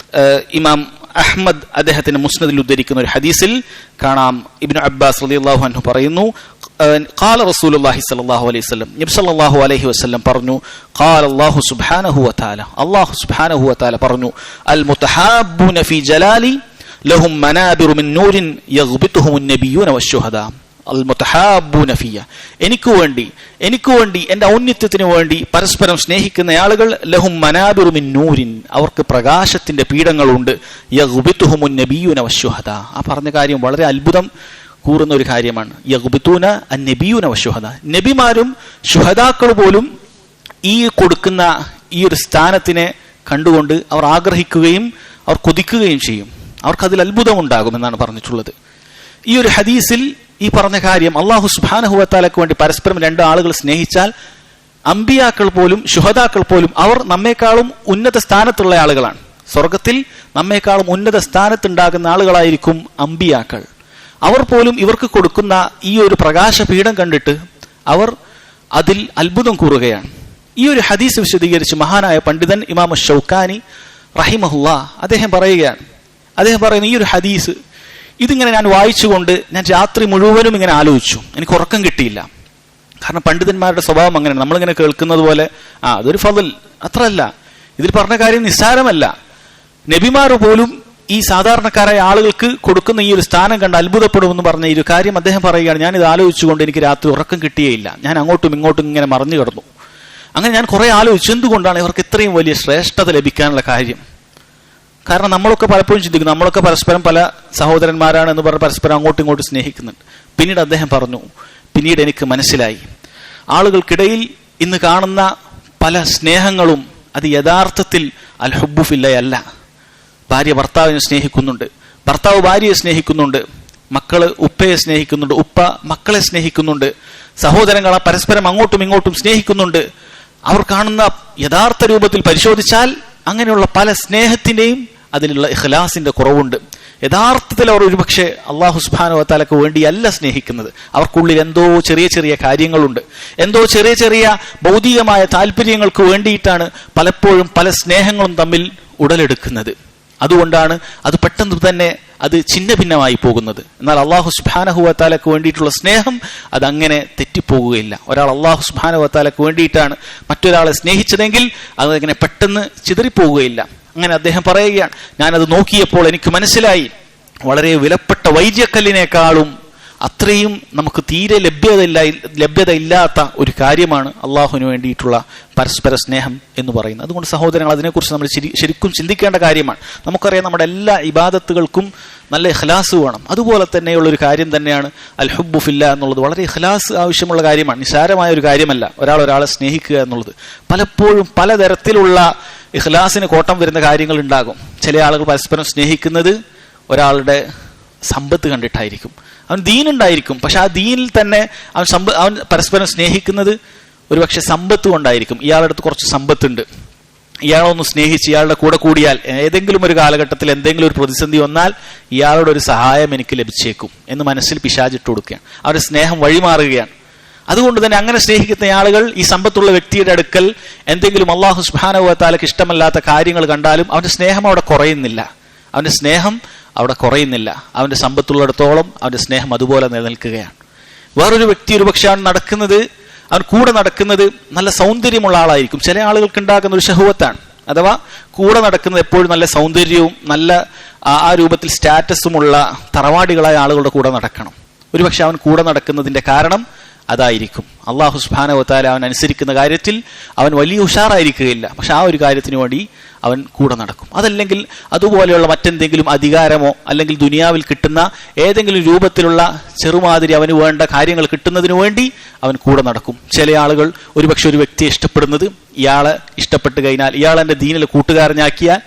ഇമാം അഹ്മദ് അദ്ദേഹത്തിന്റെ മുസ്നദിൽ ഉദ്ധരിക്കുന്ന ഒരു ഹദീസിൽ കാണാം, ഇബ്നു അബ്ബാസ് റളിയല്ലാഹു അൻഹു പറയുന്നു, ഖാല റസൂലുള്ളാഹി സ്വല്ലല്ലാഹു അലൈഹി വസല്ലം, നബി സല്ലല്ലാഹു അലൈഹി വസല്ലം പറഞ്ഞു, ഖാല അല്ലാഹു സുബ്ഹാനഹു വ തആല, അല്ലാഹു സുബ്ഹാനഹു വ തആല പറഞ്ഞു, അൽ മുതഹാബ്ബൂന ഫീ ജലാലി ലഹും മനാബിറു മിൻ നൂരിൻ യഗ്ബിതുഹുമുൻ നബിയ്യൂന വശുഹദാ. അൽ മുതഹാബ്ബൂന ഫിയ, എനിക്ക് വേണ്ടി എന്റെ ഔന്നത്യത്തിന് വേണ്ടി പരസ്പരം സ്നേഹിക്കുന്ന ആളുകൾ, ലഹും മനാബിറു മിൻ നൂരിൻ, അവർക്ക് പ്രകാശത്തിന്റെ പീഠങ്ങളുണ്ട്, യഗ്ബിതുഹുമുൻ നബിയ്യൂന വശുഹദാ. ആ പറഞ്ഞ കാര്യം വളരെ അത്ഭുതം കൂറുന്ന ഒരു കാര്യമാണ്. യഗ്ബിതൂന അൻ നബിയ്യൂന വശുഹദാ, നബിമാരും ശുഹദാക്കൾ പോലും ഈ കൊടുക്കുന്ന ഈ ഒരു സ്ഥാനത്തിനെ കണ്ടുകൊണ്ട് അവർ ആഗ്രഹിക്കുകയും അവർ കൊതിക്കുകയും ചെയ്യും. അവർക്കതിൽ അത്ഭുതമുണ്ടാകുമെന്നാണ് പറഞ്ഞിട്ടുള്ളത്. ഈ ഒരു ഹദീസിൽ ഈ പറഞ്ഞ കാര്യം അള്ളാഹു സുബ്ഹാനഹു വ തആലക്ക് വേണ്ടി പരസ്പരം രണ്ട് ആളുകൾ സ്നേഹിച്ചാൽ അമ്പിയാക്കൾ പോലും ശുഹദാക്കൾ പോലും അവർ നമ്മെക്കാളും ഉന്നത സ്ഥാനത്തുള്ള ആളുകളാണ്. സ്വർഗത്തിൽ നമ്മെക്കാളും ഉന്നത സ്ഥാനത്തുണ്ടാകുന്ന ആളുകളായിരിക്കും അമ്പിയാക്കൾ. അവർ പോലും ഇവർക്ക് കൊടുക്കുന്ന ഈ ഒരു പ്രകാശപീഠം കണ്ടിട്ട് അവർ അതിൽ അത്ഭുതം കൂറുകയാണ്. ഈ ഒരു ഹദീസ് വിശദീകരിച്ച് മഹാനായ പണ്ഡിതൻ ഇമാം ഷൗക്കാനി റഹിമഹുല്ലാ അദ്ദേഹം പറയുന്ന ഈ ഒരു ഹദീസ് ഇതിങ്ങനെ ഞാൻ വായിച്ചുകൊണ്ട് ഞാൻ രാത്രി മുഴുവനും ഇങ്ങനെ ആലോചിച്ചു. എനിക്ക് ഉറക്കം കിട്ടിയില്ല. കാരണം പണ്ഡിതന്മാരുടെ സ്വഭാവം അങ്ങനെയാണ്. നമ്മളിങ്ങനെ കേൾക്കുന്നത് പോലെ അതൊരു ഫളൽ അത്രയല്ല. ഇതിൽ പറഞ്ഞ കാര്യം നിസ്സാരമല്ല. നബിമാർ പോലും ഈ സാധാരണക്കാരായ ആളുകൾക്ക് കൊടുക്കുന്ന ഈ ഒരു സ്ഥാനം കണ്ട് അത്ഭുതപ്പെടുമെന്ന് പറഞ്ഞ ഈ ഒരു കാര്യം അദ്ദേഹം പറയുകയാണ്. ഞാനിത് ആലോചിച്ചുകൊണ്ട് എനിക്ക് രാത്രി ഉറക്കം കിട്ടിയേയില്ല. ഞാൻ അങ്ങോട്ടും ഇങ്ങോട്ടും ഇങ്ങനെ മറിഞ്ഞു കിടന്നു. അങ്ങനെ ഞാൻ കുറെ ആലോചിച്ചു, എന്തുകൊണ്ടാണ് ഇവർക്ക് ഇത്രയും വലിയ ശ്രേഷ്ഠത ലഭിക്കാനുള്ള കാര്യം? കാരണം നമ്മളൊക്കെ പലപ്പോഴും ചിന്തിക്കും, നമ്മളൊക്കെ പരസ്പരം പല സഹോദരന്മാരാണ് എന്ന് പറഞ്ഞ് പരസ്പരം അങ്ങോട്ടും ഇങ്ങോട്ടും സ്നേഹിക്കുന്നുണ്ട്. പിന്നീട് അദ്ദേഹം പറഞ്ഞു, പിന്നീട് എനിക്ക് മനസ്സിലായി ആളുകൾക്കിടയിൽ ഇന്ന് കാണുന്ന പല സ്നേഹങ്ങളും അത് യഥാർത്ഥത്തിൽ അൽ ഹുബ്ബു ഫില്ലയല്ല. ഭാര്യ ഭർത്താവിനെ സ്നേഹിക്കുന്നുണ്ട്, ഭർത്താവ് ഭാര്യയെ സ്നേഹിക്കുന്നുണ്ട്, മക്കള് ഉപ്പയെ സ്നേഹിക്കുന്നുണ്ട്, ഉപ്പ മക്കളെ സ്നേഹിക്കുന്നുണ്ട്, സഹോദരങ്ങളെ പരസ്പരം അങ്ങോട്ടും ഇങ്ങോട്ടും സ്നേഹിക്കുന്നുണ്ട്. അവർ കാണുന്ന യഥാർത്ഥ രൂപത്തിൽ പരിശോധിച്ചാൽ അങ്ങനെയുള്ള പല സ്നേഹത്തിന്റെയും അതിലുള്ള ഇഖ്ലാസിന്റെ കുറവുണ്ട്. യഥാർത്ഥത്തിൽ അവർ ഒരുപക്ഷെ അല്ലാഹു സുബ്ഹാനഹു വ തആലക്ക് വേണ്ടിയല്ല സ്നേഹിക്കുന്നത്. അവർക്കുള്ളിൽ എന്തോ ചെറിയ ചെറിയ കാര്യങ്ങളുണ്ട്, എന്തോ ചെറിയ ചെറിയ ഭൗതികമായ താല്പര്യങ്ങൾക്ക് വേണ്ടിയിട്ടാണ് പലപ്പോഴും പല സ്നേഹങ്ങളും തമ്മിൽ ഉടലെടുക്കുന്നത്. അതുകൊണ്ടാണ് അത് പെട്ടെന്ന് തന്നെ അത് ഛിന്ന ഭിന്നമായി പോകുന്നത്. എന്നാൽ അല്ലാഹു സുബ്ഹാനഹു വ തആലക്ക് വേണ്ടിയിട്ടുള്ള സ്നേഹം അതങ്ങനെ തെറ്റിപ്പോകുകയില്ല. ഒരാൾ അല്ലാഹു സുബ്ഹാനഹു വ തആലക്ക് വേണ്ടിയിട്ടാണ് മറ്റൊരാളെ സ്നേഹിച്ചതെങ്കിൽ അതങ്ങനെ പെട്ടെന്ന് ചിതറിപ്പോകുകയില്ല. അങ്ങനെ അദ്ദേഹം പറയുകയാണ്, ഞാനത് നോക്കിയപ്പോൾ എനിക്ക് മനസ്സിലായി വളരെ വിലപ്പെട്ട വൈദ്യക്കല്ലിനേക്കാളും അത്രയും നമുക്ക് തീരെ ലഭ്യത ഇല്ലാത്ത ഒരു കാര്യമാണ് അള്ളാഹുവിന് വേണ്ടിയിട്ടുള്ള പരസ്പര സ്നേഹം എന്ന് പറയുന്നത്. അതുകൊണ്ട് സഹോദരങ്ങൾ, അതിനെക്കുറിച്ച് നമ്മൾ ശരിക്കും ചിന്തിക്കേണ്ട കാര്യമാണ്. നമുക്കറിയാം നമ്മുടെ എല്ലാ ഇബാദത്തുകൾക്കും നല്ല ഇഖ്ലാസ് വേണം. അതുപോലെ തന്നെയുള്ളൊരു കാര്യം തന്നെയാണ് അൽ ഹുബ്ബു ഫില്ലാ എന്നുള്ളത്. വളരെ ഇഖ്ലാസ് ആവശ്യമുള്ള കാര്യമാണ്, നിസ്സാരമായ ഒരു കാര്യമല്ല ഒരാളെ സ്നേഹിക്കുക എന്നുള്ളത്. പലപ്പോഴും പലതരത്തിലുള്ള ഇഖ്ലാസിന് കോട്ടം വരുന്ന കാര്യങ്ങൾ ഉണ്ടാകും. ചില ആളുകൾ പരസ്പരം സ്നേഹിക്കുന്നത് ഒരാളുടെ സമ്പത്ത് കണ്ടിട്ടായിരിക്കും. അവൻ ദീനുണ്ടായിരിക്കും, പക്ഷെ ആ ദീനിൽ തന്നെ അവൻ പരസ്പരം സ്നേഹിക്കുന്നത് ഒരുപക്ഷെ സമ്പത്ത് കൊണ്ടായിരിക്കും. ഇയാളുടെ അടുത്ത് കുറച്ച് സമ്പത്തുണ്ട്, ഇയാളൊന്ന് സ്നേഹിച്ച് ഇയാളുടെ കൂടെ കൂടിയാൽ ഏതെങ്കിലും ഒരു കാലഘട്ടത്തിൽ എന്തെങ്കിലും ഒരു പ്രതിസന്ധി വന്നാൽ ഇയാളുടെ ഒരു സഹായം എനിക്ക് ലഭിച്ചേക്കും എന്ന് മനസ്സിൽ പിശാചിട്ട് കൊടുക്കുകയാണ്. അവരുടെ സ്നേഹം വഴിമാറുകയാണ്. അതുകൊണ്ട് തന്നെ അങ്ങനെ സ്നേഹിക്കുന്ന ആളുകൾ ഈ സമ്പത്തുള്ള വ്യക്തിയുടെ അടുക്കൽ എന്തെങ്കിലും അല്ലാഹു സുബ്ഹാനഹു വ തആലക്ക് ഇഷ്ടമല്ലാത്ത കാര്യങ്ങൾ കണ്ടാലും അവന്റെ സ്നേഹം അവിടെ കുറയുന്നില്ല. അവന്റെ സമ്പത്തുള്ളിടത്തോളം അവന്റെ സ്നേഹം അതുപോലെ നിലനിൽക്കുകയാണ്. വേറൊരു വ്യക്തി ഒരുപക്ഷെ അവൻ കൂടെ നടക്കുന്നത് നല്ല സൗന്ദര്യമുള്ള ആളായിരിക്കും. ചില ആളുകൾക്ക് ഉണ്ടാകുന്ന ഒരു ശഹ്വത്താണ്, അഥവാ കൂടെ നടക്കുന്നത് എപ്പോഴും നല്ല സൗന്ദര്യവും നല്ല ആ രൂപത്തിൽ സ്റ്റാറ്റസുമുള്ള തറവാടികളായ ആളുകളുടെ കൂടെ നടക്കണം. ഒരുപക്ഷെ അവൻ കൂടെ നടക്കുന്നതിന്റെ കാരണം അതായിരിക്കും. അല്ലാഹു സുബ്ഹാനഹു വ തആല അവൻ അനുസരിക്കുന്ന കാര്യത്തിൽ അവൻ വലിയ ഉഷാറായിരിക്കുകയില്ല, പക്ഷെ ആ ഒരു കാര്യത്തിന് വേണ്ടി അവൻ കൂടെ നടക്കും. അതല്ലെങ്കിൽ അതുപോലെയുള്ള മറ്റെന്തെങ്കിലും അധികാരമോ അല്ലെങ്കിൽ ദുനിയാവിൽ കിട്ടുന്ന ഏതെങ്കിലും രൂപത്തിലുള്ള ചെറുമാതിരി അവന് വേണ്ട കാര്യങ്ങൾ കിട്ടുന്നതിന് വേണ്ടി അവൻ കൂടെ നടക്കും. ചില ആളുകൾ ഒരുപക്ഷെ ഒരു വ്യക്തിയെ ഇഷ്ടപ്പെടുന്നത് ഇയാളെ ഇഷ്ടപ്പെട്ട് കഴിഞ്ഞാൽ ഇയാൾ എൻ്റെ ദീനിൽ കൂട്ടുകാരനാക്കിയാൽ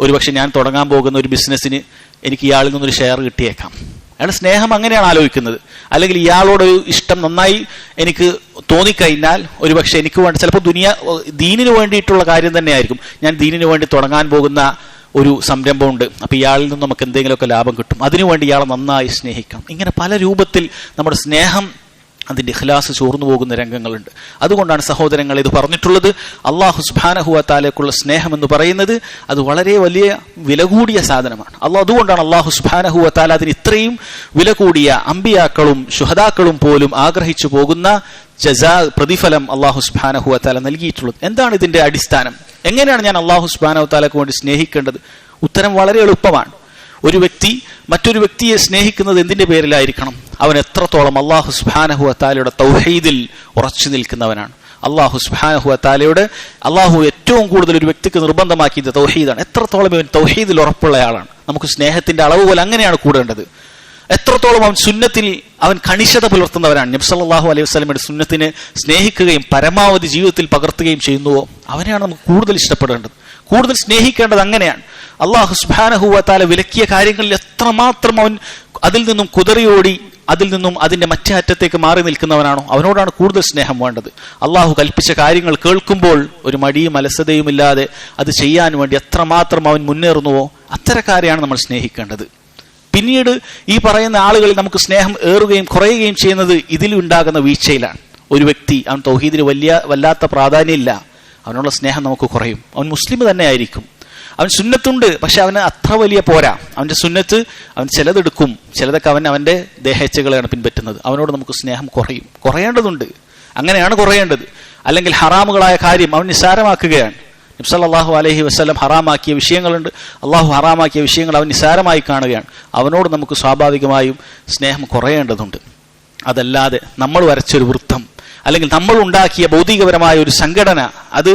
ഒരുപക്ഷെ ഞാൻ തുടങ്ങാൻ പോകുന്ന ഒരു ബിസിനസ്സിന് എനിക്ക് ഇയാളിൽ നിന്നൊരു ഷെയർ കിട്ടിയേക്കാം. അയാളുടെ സ്നേഹം അങ്ങനെയാണ് ആലോചിക്കുന്നത്. അല്ലെങ്കിൽ ഇയാളോടൊരു ഇഷ്ടം നന്നായി എനിക്ക് തോന്നിക്കഴിഞ്ഞാൽ ഒരുപക്ഷെ എനിക്ക് വേണ്ടി ചിലപ്പോൾ ദീനിന് വേണ്ടിയിട്ടുള്ള കാര്യം തന്നെയായിരിക്കും. ഞാൻ ദീനിന് വേണ്ടി തുടങ്ങാൻ പോകുന്ന ഒരു സംരംഭമുണ്ട്, അപ്പൊ ഇയാളിൽ നിന്ന് നമുക്ക് എന്തെങ്കിലുമൊക്കെ ലാഭം കിട്ടും, അതിനുവേണ്ടി ഇയാളെ നന്നായി സ്നേഹിക്കാം. ഇങ്ങനെ പല രൂപത്തിൽ നമ്മുടെ സ്നേഹം അതിന്റെ ഇഖ്ലാസ് ചോർന്നു പോകുന്ന രംഗങ്ങളുണ്ട്. അതുകൊണ്ടാണ് സഹോദരങ്ങൾ ഇത് പറഞ്ഞിട്ടുള്ളത്. അല്ലാഹു സുബ്ഹാനഹു വ തആലയ്ക്കുള്ള സ്നേഹം എന്ന് പറയുന്നത് അത് വളരെ വലിയ വില കൂടിയ സാധനമാണ്. അതുകൊണ്ടാണ് അല്ലാഹു സുബ്ഹാനഹു വ തആല അതിന് ഇത്രയും വില കൂടിയ അമ്പിയാക്കളും ശുഹദാക്കളും പോലും ആഗ്രഹിച്ചു പോകുന്ന ജസാ പ്രതിഫലം അല്ലാഹു സുബ്ഹാനഹു വ തആല നൽകിയിട്ടുള്ളത്. എന്താണ് ഇതിന്റെ അടിസ്ഥാനം? എങ്ങനെയാണ് ഞാൻ അല്ലാഹു സുബ്ഹാനഹു വ തആലയ്ക്ക് വേണ്ടി സ്നേഹിക്കേണ്ടത്? ഉത്തരം വളരെ എളുപ്പമാണ്. ഒരു വ്യക്തി മറ്റൊരു വ്യക്തിയെ സ്നേഹിക്കുന്നത് എന്തിന്റെ പേരിലായിരിക്കണം? അവൻ എത്രത്തോളം അല്ലാഹു സുബ്ഹാനഹു വ തആലയുടെ തൗഹീദിൽ ഉറച്ചു നിൽക്കുന്നവനാണ്. അല്ലാഹു സുബ്ഹാനഹു വ തആലയുടെ അല്ലാഹു ഏറ്റവും കൂടുതൽ ഒരു വ്യക്തിക്ക് നിർബന്ധമാക്കിയത് തൗഹീദാണ്. എത്രത്തോളം അവൻ തൗഹീദിൽ ഉറപ്പുള്ളയാളാണ്, നമുക്ക് സ്നേഹത്തിന്റെ അളവ് പോലെ അങ്ങനെയാണ് കൂടേണ്ടത്. എത്രത്തോളം അവൻ സുന്നത്തിൽ അവൻ കണിശത പുലർത്തുന്നവരാണ്, നബി സല്ലല്ലാഹു അലൈഹി വസല്ലമയുടെ സുന്നത്തിനെ സ്നേഹിക്കുകയും പരമാവധി ജീവിതത്തിൽ പകർത്തുകയും ചെയ്യുന്നുവോ അവനെയാണ് നമുക്ക് കൂടുതൽ ഇഷ്ടപ്പെടേണ്ടത്, കൂടുതൽ സ്നേഹിക്കേണ്ടത്. അങ്ങനെയാണ് അല്ലാഹു സുബ്ഹാനഹു വ തആല വിലക്കിയ കാര്യങ്ങളിൽ എത്രമാത്രം അവൻ അതിൽ നിന്നും കുതറിയോടി അതിൽ നിന്നും അതിന്റെ മറ്റേ അറ്റത്തേക്ക് മാറി നിൽക്കുന്നവനാണോ അവനോടാണ് കൂടുതൽ സ്നേഹം വേണ്ടത്. അള്ളാഹു കൽപ്പിച്ച കാര്യങ്ങൾ കേൾക്കുമ്പോൾ ഒരു മടിയും അലസതയും ഇല്ലാതെ അത് ചെയ്യാൻ വേണ്ടി എത്രമാത്രം അവൻ മുന്നേറുന്നുവോ അത്തരക്കാരെയാണ് നമ്മൾ സ്നേഹിക്കേണ്ടത്. പിന്നീട് ഈ പറയുന്ന ആളുകളിൽ നമുക്ക് സ്നേഹം ഏറുകയും കുറയുകയും ചെയ്യുന്നത് ഇതിലുണ്ടാകുന്ന വീഴ്ചയിലാണ്. ഒരു വ്യക്തി അവൻ തൗഹീദിന് വല്ലാത്ത പ്രാധാന്യമില്ല, അവനുള്ള സ്നേഹം നമുക്ക് കുറയും. അവൻ മുസ്ലിം തന്നെ ആയിരിക്കും, അവൻ സുന്നത്തുണ്ട്, പക്ഷെ അവന് അത്ര വലിയ പോരാ. അവന്റെ സുന്നത്ത് അവൻ ചിലതെടുക്കും, ചിലതൊക്കെ അവന്റെ ദേഹേച്ഛകളെയാണ് പിൻപറ്റുന്നത്. അവനോട് നമുക്ക് സ്നേഹം കുറയേണ്ടതുണ്ട്, അങ്ങനെയാണ് കുറയേണ്ടത്. അല്ലെങ്കിൽ ഹറാമുകളായ കാര്യം അവൻ നിസ്സാരമാക്കുകയാണ്. നബി സല്ലല്ലാഹു അലൈഹി വസല്ലം ഹറാമാക്കിയ വിഷയങ്ങളുണ്ട്, അള്ളാഹു ഹറാമാക്കിയ വിഷയങ്ങൾ അവൻ നിസ്സാരമായി കാണുകയാണ്. അവനോട് നമുക്ക് സ്വാഭാവികമായും സ്നേഹം കുറയേണ്ടതുണ്ട്. അതല്ലാതെ നമ്മൾ വരച്ചൊരു വൃത്തം അല്ലെങ്കിൽ നമ്മൾ ഉണ്ടാക്കിയ ഭൗതികപരമായ ഒരു സംഘടന, അത്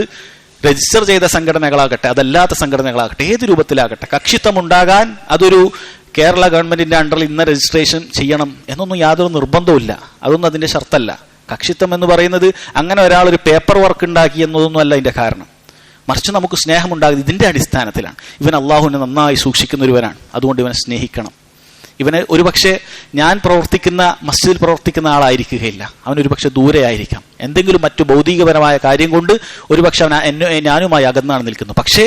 രജിസ്റ്റർ ചെയ്ത സംഘടനകളാകട്ടെ അതല്ലാത്ത സംഘടനകളാകട്ടെ ഏത് രൂപത്തിലാകട്ടെ, കക്ഷിത്വം ഉണ്ടാകാൻ അതൊരു കേരള ഗവൺമെന്റിന്റെ അണ്ടറിൽ ഇന്ന രജിസ്ട്രേഷൻ ചെയ്യണം എന്നൊന്നും യാതൊരു നിർബന്ധവുമില്ല. അതൊന്നും അതിന്റെ ഷർത്തല്ല. കക്ഷിത്വം എന്ന് പറയുന്നത് അങ്ങനെ ഒരാൾ ഒരു പേപ്പർ വർക്ക് ഉണ്ടാക്കി എന്നതൊന്നും അല്ല ഇതിന്റെ കാരണം. മറിച്ച് നമുക്ക് സ്നേഹമുണ്ടാകുന്നത് ഇതിന്റെ അടിസ്ഥാനത്തിലാണ്. ഇവൻ അള്ളാഹുവിനെ നന്നായി സൂക്ഷിക്കുന്ന ഒരുവനാണ്, അതുകൊണ്ട് ഇവനെ സ്നേഹിക്കണം. ഇവന് ഒരുപക്ഷെ ഞാൻ പ്രവർത്തിക്കുന്ന മസ്ജിദിൽ പ്രവർത്തിക്കുന്ന ആളായിരിക്കുകയില്ല, അവനൊരുപക്ഷെ ദൂരെ ആയിരിക്കാം, എന്തെങ്കിലും മറ്റു ഭൗതികപരമായ കാര്യം കൊണ്ട് ഒരുപക്ഷെ അവൻ ഞാനുമായി അകന്നാണ് നിൽക്കുന്നത്. പക്ഷേ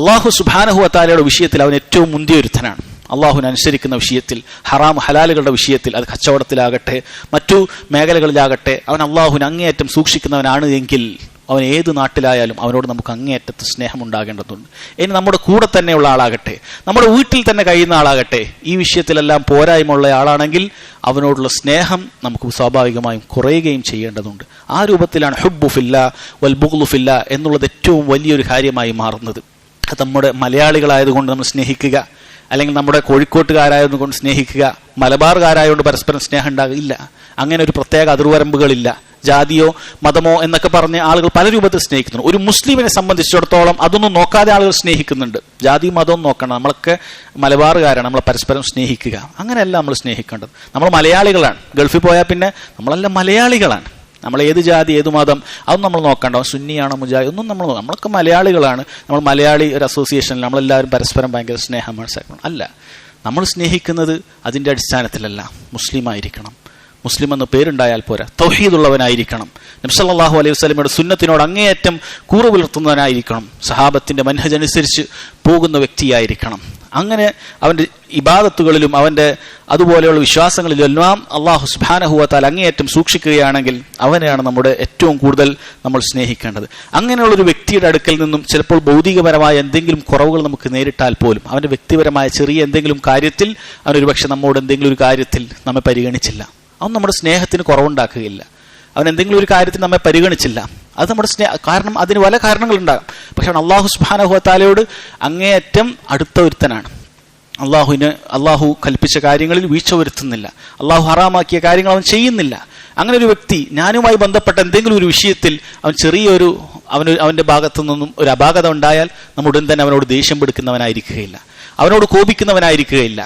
അള്ളാഹു സുബ്ഹാനഹു വ തആലയുടെ വിഷയത്തിൽ അവൻ ഏറ്റവും മുന്തിയൊരുത്തനാണ്. അള്ളാഹുവിനെ അനുസരിക്കുന്ന വിഷയത്തിൽ, ഹറാം ഹലാലുകളുടെ വിഷയത്തിൽ, അത് കച്ചവടത്തിലാകട്ടെ മറ്റു മേഖലകളിലാകട്ടെ, അവൻ അള്ളാഹുവിനെ അങ്ങേയറ്റം സൂക്ഷിക്കുന്നവനാണ് എങ്കിൽ അവൻ ഏത് നാട്ടിലായാലും അവനോട് നമുക്ക് അങ്ങേയറ്റത്ത് സ്നേഹം ഉണ്ടാകേണ്ടതുണ്ട്. ഇനി നമ്മുടെ കൂടെ തന്നെയുള്ള ആളാകട്ടെ, നമ്മുടെ വീട്ടിൽ തന്നെ കഴിയുന്ന ആളാകട്ടെ, ഈ വിഷയത്തിലെല്ലാം പോരായ്മ ഉള്ള ആളാണെങ്കിൽ അവനോടുള്ള സ്നേഹം നമുക്ക് സ്വാഭാവികമായും കുറയുകയും ചെയ്യേണ്ടതുണ്ട്. ആ രൂപത്തിലാണ് ഹുബ്ബു ഫില്ലാ വൽ ബുഗ്ളു ഫില്ലാ എന്നുള്ളത് ഏറ്റവും വലിയൊരു കാര്യമായി മാറുന്നത്. അത് നമ്മുടെ മലയാളികളായതുകൊണ്ട് നമ്മൾ സ്നേഹിക്കുക, അല്ലെങ്കിൽ നമ്മുടെ കോഴിക്കോട്ടുകാരായതുകൊണ്ട് സ്നേഹിക്കുക, മലബാറുകാരായതുകൊണ്ട് പരസ്പരം സ്നേഹം ഉണ്ടാകില്ല. അങ്ങനെ ഒരു പ്രത്യേക അതിർവരമ്പുകളില്ല. ജാതിയോ മതമോ എന്നൊക്കെ പറഞ്ഞ് ആളുകൾ പല രൂപത്തിൽ സ്നേഹിക്കുന്നു. ഒരു മുസ്ലിമിനെ സംബന്ധിച്ചിടത്തോളം അതൊന്നും നോക്കാതെ ആളുകൾ സ്നേഹിക്കുന്നുണ്ട്. ജാതിയും മതവും നോക്കണം. നമ്മളൊക്കെ മലബാറുകാരാണ്, നമ്മളെ പരസ്പരം സ്നേഹിക്കുക. അങ്ങനെയല്ല നമ്മൾ സ്നേഹിക്കേണ്ടത്. നമ്മൾ മലയാളികളാണ്. ഗൾഫിൽ പോയാൽ പിന്നെ നമ്മളെല്ലാം മലയാളികളാണ്. നമ്മൾ ഏത് ജാതി ഏത് മതം അതൊന്നും നമ്മൾ നോക്കണ്ട. സുന്നിയാണോ മുജാഹിദ് ഒന്നും നമ്മളൊക്കെ മലയാളികളാണ്. നമ്മൾ മലയാളി ഒരു അസോസിയേഷനിൽ നമ്മളെല്ലാവരും പരസ്പരം ഭയങ്കര സ്നേഹം മനസ്സിലാക്കണം. അല്ല, നമ്മൾ സ്നേഹിക്കുന്നത് അതിൻ്റെ അടിസ്ഥാനത്തിലല്ല. മുസ്ലിം ആയിരിക്കണം. മുസ്ലിം എന്ന് പേരുണ്ടായാൽ പോരാ, തൗഹീദുള്ളവനായിരിക്കണം. നബി സല്ലല്ലാഹു അലൈഹി വസല്ലമയുടെ സുന്നത്തിനോട് അങ്ങേയറ്റം കൂറ് പുലർത്തുന്നവനായിരിക്കണം. സഹാബത്തിന്റെ മൻഹജ് അനുസരിച്ച് പോകുന്ന വ്യക്തിയായിരിക്കണം. അങ്ങനെ അവന്റെ ഇബാദത്തുകളിലും അവന്റെ അതുപോലെയുള്ള വിശ്വാസങ്ങളിലും എല്ലാം അള്ളാഹു സുബ്ഹാനഹു വ തആല അങ്ങേയറ്റം സൂക്ഷിക്കുകയാണെങ്കിൽ അവനെയാണ് നമ്മുടെ ഏറ്റവും കൂടുതൽ നമ്മൾ സ്നേഹിക്കേണ്ടത്. അങ്ങനെയുള്ളൊരു വ്യക്തിയുടെ അടുക്കൽ നിന്നും ചിലപ്പോൾ ഭൗതികപരമായ എന്തെങ്കിലും കുറവുകൾ നമുക്ക് നേരിട്ടാൽ പോലും അവന്റെ വ്യക്തിപരമായ ചെറിയ എന്തെങ്കിലും കാര്യത്തിൽ അവനൊരു പക്ഷെ നമ്മോട് എന്തെങ്കിലും ഒരു കാര്യത്തിൽ നമ്മെ പരിഗണിച്ചില്ല, അവൻ നമ്മുടെ സ്നേഹത്തിന് കുറവുണ്ടാക്കുകയില്ല. അവൻ എന്തെങ്കിലും ഒരു കാര്യത്തിൽ നമ്മെ പരിഗണിച്ചില്ല, അത് നമ്മുടെ കാരണം അതിന് പല കാരണങ്ങളുണ്ടാകും. പക്ഷെ അവൻ അള്ളാഹു സുബ്ഹാനഹു വ തആലയോട് അങ്ങേയറ്റം അടുത്ത ഒരുത്തനാണ്. അള്ളാഹു കൽപ്പിച്ച കാര്യങ്ങളിൽ വീഴ്ച വരുത്തുന്നില്ല, അള്ളാഹു ഹറാമാക്കിയ കാര്യങ്ങൾ അവൻ ചെയ്യുന്നില്ല. അങ്ങനെ ഒരു വ്യക്തി ഞാനുമായി ബന്ധപ്പെട്ട എന്തെങ്കിലും ഒരു വിഷയത്തിൽ അവൻ ചെറിയൊരു അവന്റെ ഭാഗത്തു നിന്നും ഒരു അപാകത ഉണ്ടായാൽ നമ്മൾ ഉടൻ തന്നെ അവനോട് ദേഷ്യം പിടിക്കുന്നവനായിരിക്കുകയില്ല, അവനോട് കോപിക്കുന്നവനായിരിക്കുകയില്ല.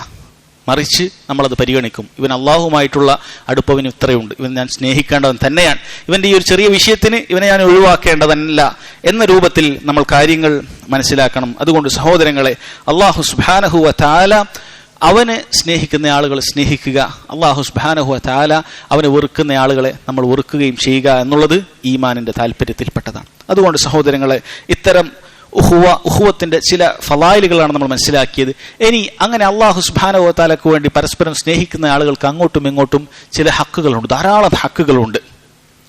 മറിച്ച് നമ്മളത് പരിഗണിക്കും. ഇവൻ അള്ളാഹുമായിട്ടുള്ള അടുപ്പവന് ഇത്രയുണ്ട്, ഇവൻ ഞാൻ സ്നേഹിക്കേണ്ടവൻ തന്നെയാണ്, ഇവന്റെ ഈ ഒരു ചെറിയ വിഷയത്തിന് ഇവനെ ഞാൻ ഒഴിവാക്കേണ്ടതല്ല എന്ന രൂപത്തിൽ നമ്മൾ കാര്യങ്ങൾ മനസ്സിലാക്കണം. അതുകൊണ്ട് സഹോദരങ്ങളെ, അള്ളാഹു സുബ്ഹാനഹു വ തആല അവനെ സ്നേഹിക്കുന്ന ആളുകളെ സ്നേഹിക്കുക, അള്ളാഹു സുബ്ഹാനഹു വ തആല അവനെ വെറുക്കുന്ന ആളുകളെ നമ്മൾ വെറുക്കുകയും ചെയ്യുക എന്നുള്ളത് ഈമാനിന്റെ താല്പര്യത്തിൽപ്പെട്ടതാണ്. അതുകൊണ്ട് സഹോദരങ്ങളെ, ഇത്തരം ഉഹുവത്തിന്റെ ചില ഫളായിലുകളാണ് നമ്മൾ മനസ്സിലാക്കിയത്. ഇനി അങ്ങനെ അള്ളാഹു സുബ്ഹാനഹു വ തആലക്ക് വേണ്ടി പരസ്പരം സ്നേഹിക്കുന്ന ആളുകൾക്ക് അങ്ങോട്ടും ഇങ്ങോട്ടും ചില ഹക്കുകളുണ്ട്, ധാരാളം ഹക്കുകളുണ്ട്.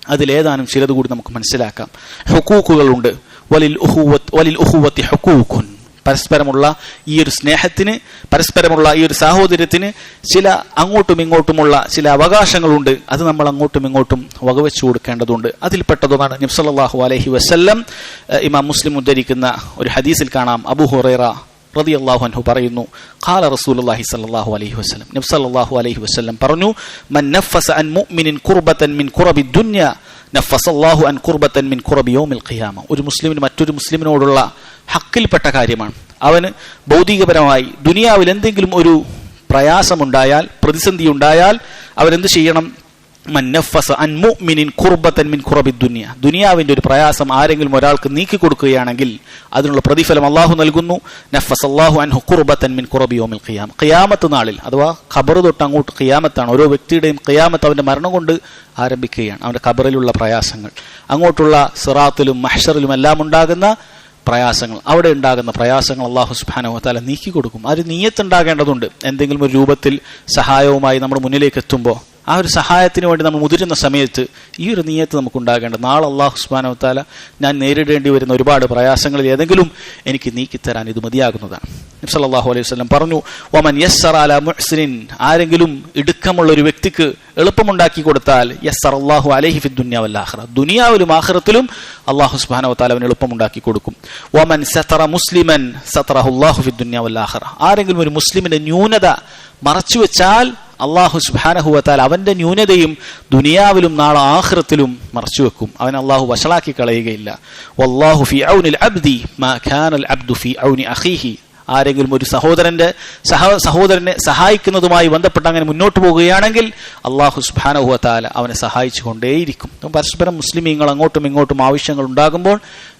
അതിലേതാനും ചിലത് കൂടി നമുക്ക് മനസ്സിലാക്കാം. ഹുഖൂഖുകളുണ്ട്. വലിൽ ഉഖുവത്തി ഹുഖൂഖുൻ, പരസ്പരമുള്ള ഈ ഒരു സ്നേഹത്തിന്, പരസ്പരമുള്ള ഈ ഒരു സാഹോദര്യത്തിന് ചില അങ്ങോട്ടും ഇങ്ങോട്ടുമുള്ള ചില അവകാശങ്ങളുണ്ട്. അത് നമ്മൾ അങ്ങോട്ടും ഇങ്ങോട്ടും വകവെച്ചു കൊടുക്കേണ്ടതുണ്ട്. അതിൽപ്പെട്ടതാണ് നബി സല്ലല്ലാഹു അലൈഹി വസല്ലം ഇമാം മുസ്ലിം ഉദ്ധരിക്കുന്ന ഒരു ഹദീസിൽ കാണാം. അബൂ ഹുറൈറ റളിയല്ലാഹു അൻഹു പറയുന്നു, ഖാല റസൂലുള്ളാഹി സ്വല്ലല്ലാഹു അലൈഹി വസല്ലം, നബി സല്ലല്ലാഹു അലൈഹി വസല്ലം പറഞ്ഞു, മൻ നഫസ അൻ മുഅ്മിനിൻ ഖുർബതൻ മിൻ ഖുറബി ദുനിയ നഫസല്ലാഹു അൻ ഖുർബതൻ മിൻ ഖുറബി യൗമിൽ ഖിയാമ. ഒരു മുസ്ലിമിന് മറ്റൊരു മുസ്ലിമിനോടുള്ള ഹക്കിൽപ്പെട്ട കാര്യമാണ്. അവന് ഭൗതികപരമായി ദുനിയാവിൽ എന്തെങ്കിലും ഒരു പ്രയാസമുണ്ടായാൽ, പ്രതിസന്ധി ഉണ്ടായാൽ അവരെന്ത് ചെയ്യണം? മൻ നഫസ അൻ മുഅ്മിനിൻ ഖുർബതൻ മിൻ ഖുറബിദ് ദുനിയ, ദുനിയാവിന്റെ ഒരു പ്രയാസം ആരെങ്കിലും ഒരാൾക്ക് നീക്കി കൊടുക്കുകയാണെങ്കിൽ അതിനുള്ള പ്രതിഫലം അല്ലാഹു നൽകുന്നു. നഫസല്ലാഹു അൻഹു ഖുർബതൻ മിൻ ഖുറബി യൗമിൽ ഖിയാമ, ഖിയാമത്ത് നാളിൽ, അഥവാ ഖബർ തൊട്ട് അങ്ങോട്ട് ഖിയാമത്താണ്. ഓരോ വ്യക്തിയുടെയും ഖിയാമത്ത് അവന്റെ മരണം കൊണ്ട് ആരംഭിക്കുകയാണ്. അവന്റെ ഖബറിലുള്ള പ്രയാസങ്ങൾ, അങ്ങോട്ടുള്ള സിറാത്തിലും മഹ്ശറിലും എല്ലാം ഉണ്ടാകുന്ന പ്രയാസങ്ങൾ, അവിടെ ഉണ്ടാകുന്ന പ്രയാസങ്ങൾ അല്ലാഹു സുബ്ഹാനഹു വ തആല നീക്കി കൊടുക്കും. ആ ഒരു നിയ്യത്ത് ഉണ്ടാകേണ്ടതുണ്ട്. എന്തെങ്കിലും ഒരു രൂപത്തിൽ സഹായവുമായി നമ്മുടെ മുന്നിലേക്ക് എത്തുമ്പോൾ ആ ഒരു സഹായത്തിന് വേണ്ടി നമ്മൾ മുതിരുന്ന സമയത്ത് ഈ ഒരു നിയ്യത്ത് നമുക്ക് ഉണ്ടാകേണ്ടത്, നാളെ അല്ലാഹു സുബ്ഹാനഹു വ തആല ഞാൻ നേരിടേണ്ടി വരുന്ന ഒരുപാട് പ്രയാസങ്ങളിൽ ഏതെങ്കിലും എനിക്ക് നീക്കിത്തരാൻ ഇത് മതിയാകുന്നതാണ്. നബി സല്ലല്ലാഹു അലൈഹി വസല്ലം പറഞ്ഞു, വമൻ യസ്സറ അലാ മുഹ്സിനിൻ, ആരെങ്കിലും ഇടുക്കമുള്ള ഒരു വ്യക്തിക്ക് എളുപ്പമുണ്ടാക്കി കൊടുത്താൽ യസ്സറല്ലാഹു അലൈഹി ഫിദ് ദുനിയ വൽ ആഖിറ, ദുനിയാവിലും ആഖിറത്തിലും അല്ലാഹു സുബ്ഹാനഹു വ തആല അവന് എളുപ്പമുണ്ടാക്കി കൊടുക്കും. വമൻ സതറ മുസ്ലിമൻ സതറഹുല്ലാഹു ഫിദ് ദുനിയ വൽ ആഖിറ, ആരെങ്കിലും ഒരു മുസ്ലിമിന്റെ ന്യൂനത മറച്ചു വെച്ചാൽ അല്ലാഹു സുബ്ഹാനഹു വ തആല അവന്റെ ന്യൂനതയും ദുനിയാവിലും നാളെ ആഖിറത്തിലും മറച്ചു വെക്കും. അവൻ അല്ലാഹു വഷളാക്കി കളയുകയില്ല. വല്ലാഹു ഫീ ഔനിൽ അബ്ദി മാ കാനൽ അബ്ദു ഫീ ഔനി അഖീഹി, ആരെങ്കിലും ഒരു സഹോദരനെ സഹായിക്കുന്നതുമായി ബന്ധപ്പെട്ട് അങ്ങനെ മുന്നോട്ട് പോകുകയാണെങ്കിൽ അല്ലാഹു സുബ്ഹാനഹു വ തആല അവനെ സഹായിച്ചു കൊണ്ടേയിരിക്കും. പരസ്പരം മുസ്ലിമീങ്ങൾ അങ്ങോട്ടും ഇങ്ങോട്ടും ആവശ്യങ്ങൾ ഉണ്ടാകുമ്പോൾ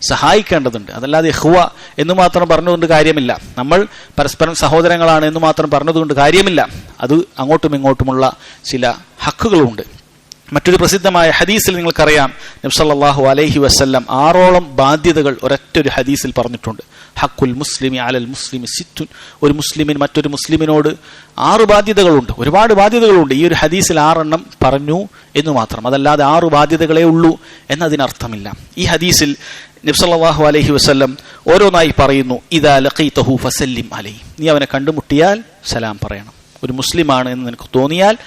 സഹായിക്കേണ്ടതുണ്ട്. അതല്ലാതെ ഇഖ്വ എന്ന് മാത്രം പറഞ്ഞുകൊണ്ട് കാര്യമില്ല, നമ്മൾ പരസ്പരം സഹോദരങ്ങളാണ് എന്ന് മാത്രം പറഞ്ഞതുകൊണ്ട് കാര്യമില്ല. അത് അങ്ങോട്ടും ഇങ്ങോട്ടുമുള്ള ചില ഹക്കുകളുണ്ട്. മറ്റൊരു പ്രസിദ്ധമായ ഹദീസിൽ നിങ്ങൾക്കറിയാം, നബി സല്ലല്ലാഹു അലൈഹി വസല്ലം 6 ബാധ്യതകൾ ഒരൊറ്റൊരു ഹദീസിൽ പറഞ്ഞിട്ടുണ്ട്. ഹഖുൽ മുസ്ലിമി അലൽ മുസ്ലിമി സിത്തുൻ, ഒരു മുസ്ലിമിന് മറ്റൊരു മുസ്ലിമിനോട് 6 ബാധ്യതകളുണ്ട്. ഒരുപാട് ബാധ്യതകളുണ്ട്. ഈ ഒരു ഹദീസിൽ 6 പറഞ്ഞു എന്ന് മാത്രം, അതല്ലാതെ 6 ബാധ്യതകളേ ഉള്ളൂ എന്നതിനർത്ഥമില്ല. ഈ ഹദീസിൽ നബി സല്ലല്ലാഹു അലൈഹി വസല്ലം ഓരോന്നായി പറയുന്നു. ഇദാ ലഖീതഹു ഫസല്ലിം അലൈഹി, നീ അവനെ കണ്ടുമുട്ടിയാൽ സലാം പറയണം. ഒരു മുസ്ലിമാണ് എന്ന് നിനക്ക് തോന്നിയാൽ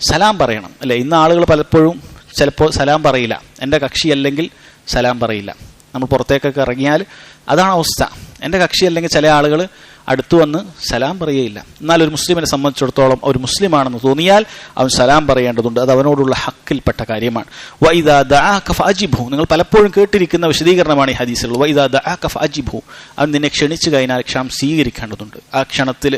സലാം പറയണം, അല്ലെ? ഇന്ന് ആളുകൾ പലപ്പോഴും ചിലപ്പോൾ സലാം പറയില്ല. എൻ്റെ കക്ഷി അല്ലെങ്കിൽ സലാം പറയില്ല. നമ്മൾ പുറത്തേക്കൊക്കെ ഇറങ്ങിയാൽ അതാണ് അവസ്ഥ. എൻ്റെ കക്ഷി അല്ലെങ്കിൽ ചില ആളുകൾ അടുത്തു വന്ന് സലാം പറയുകയില്ല. എന്നാൽ ഒരു മുസ്ലിമിനെ സംബന്ധിച്ചിടത്തോളം ഒരു മുസ്ലിമാണെന്ന് തോന്നിയാൽ അവൻ സലാം പറയേണ്ടതുണ്ട്. അത് അവനോടുള്ള ഹക്കിൽപ്പെട്ട കാര്യമാണ്. വഇദാ ദഅക ഫഅജിബ്ഹു, നിങ്ങൾ പലപ്പോഴും കേട്ടിരിക്കുന്ന വിശദീകരണമാണ് ഈ ഹദീസിൽ. വഇദാ ദഅക ഫഅജിബ്ഹു, അവൻ നിന്നെ ക്ഷണിച്ചു കഴിഞ്ഞാൽ ക്ഷണം സ്വീകരിക്കേണ്ടതുണ്ട്. ആ ക്ഷണത്തിൽ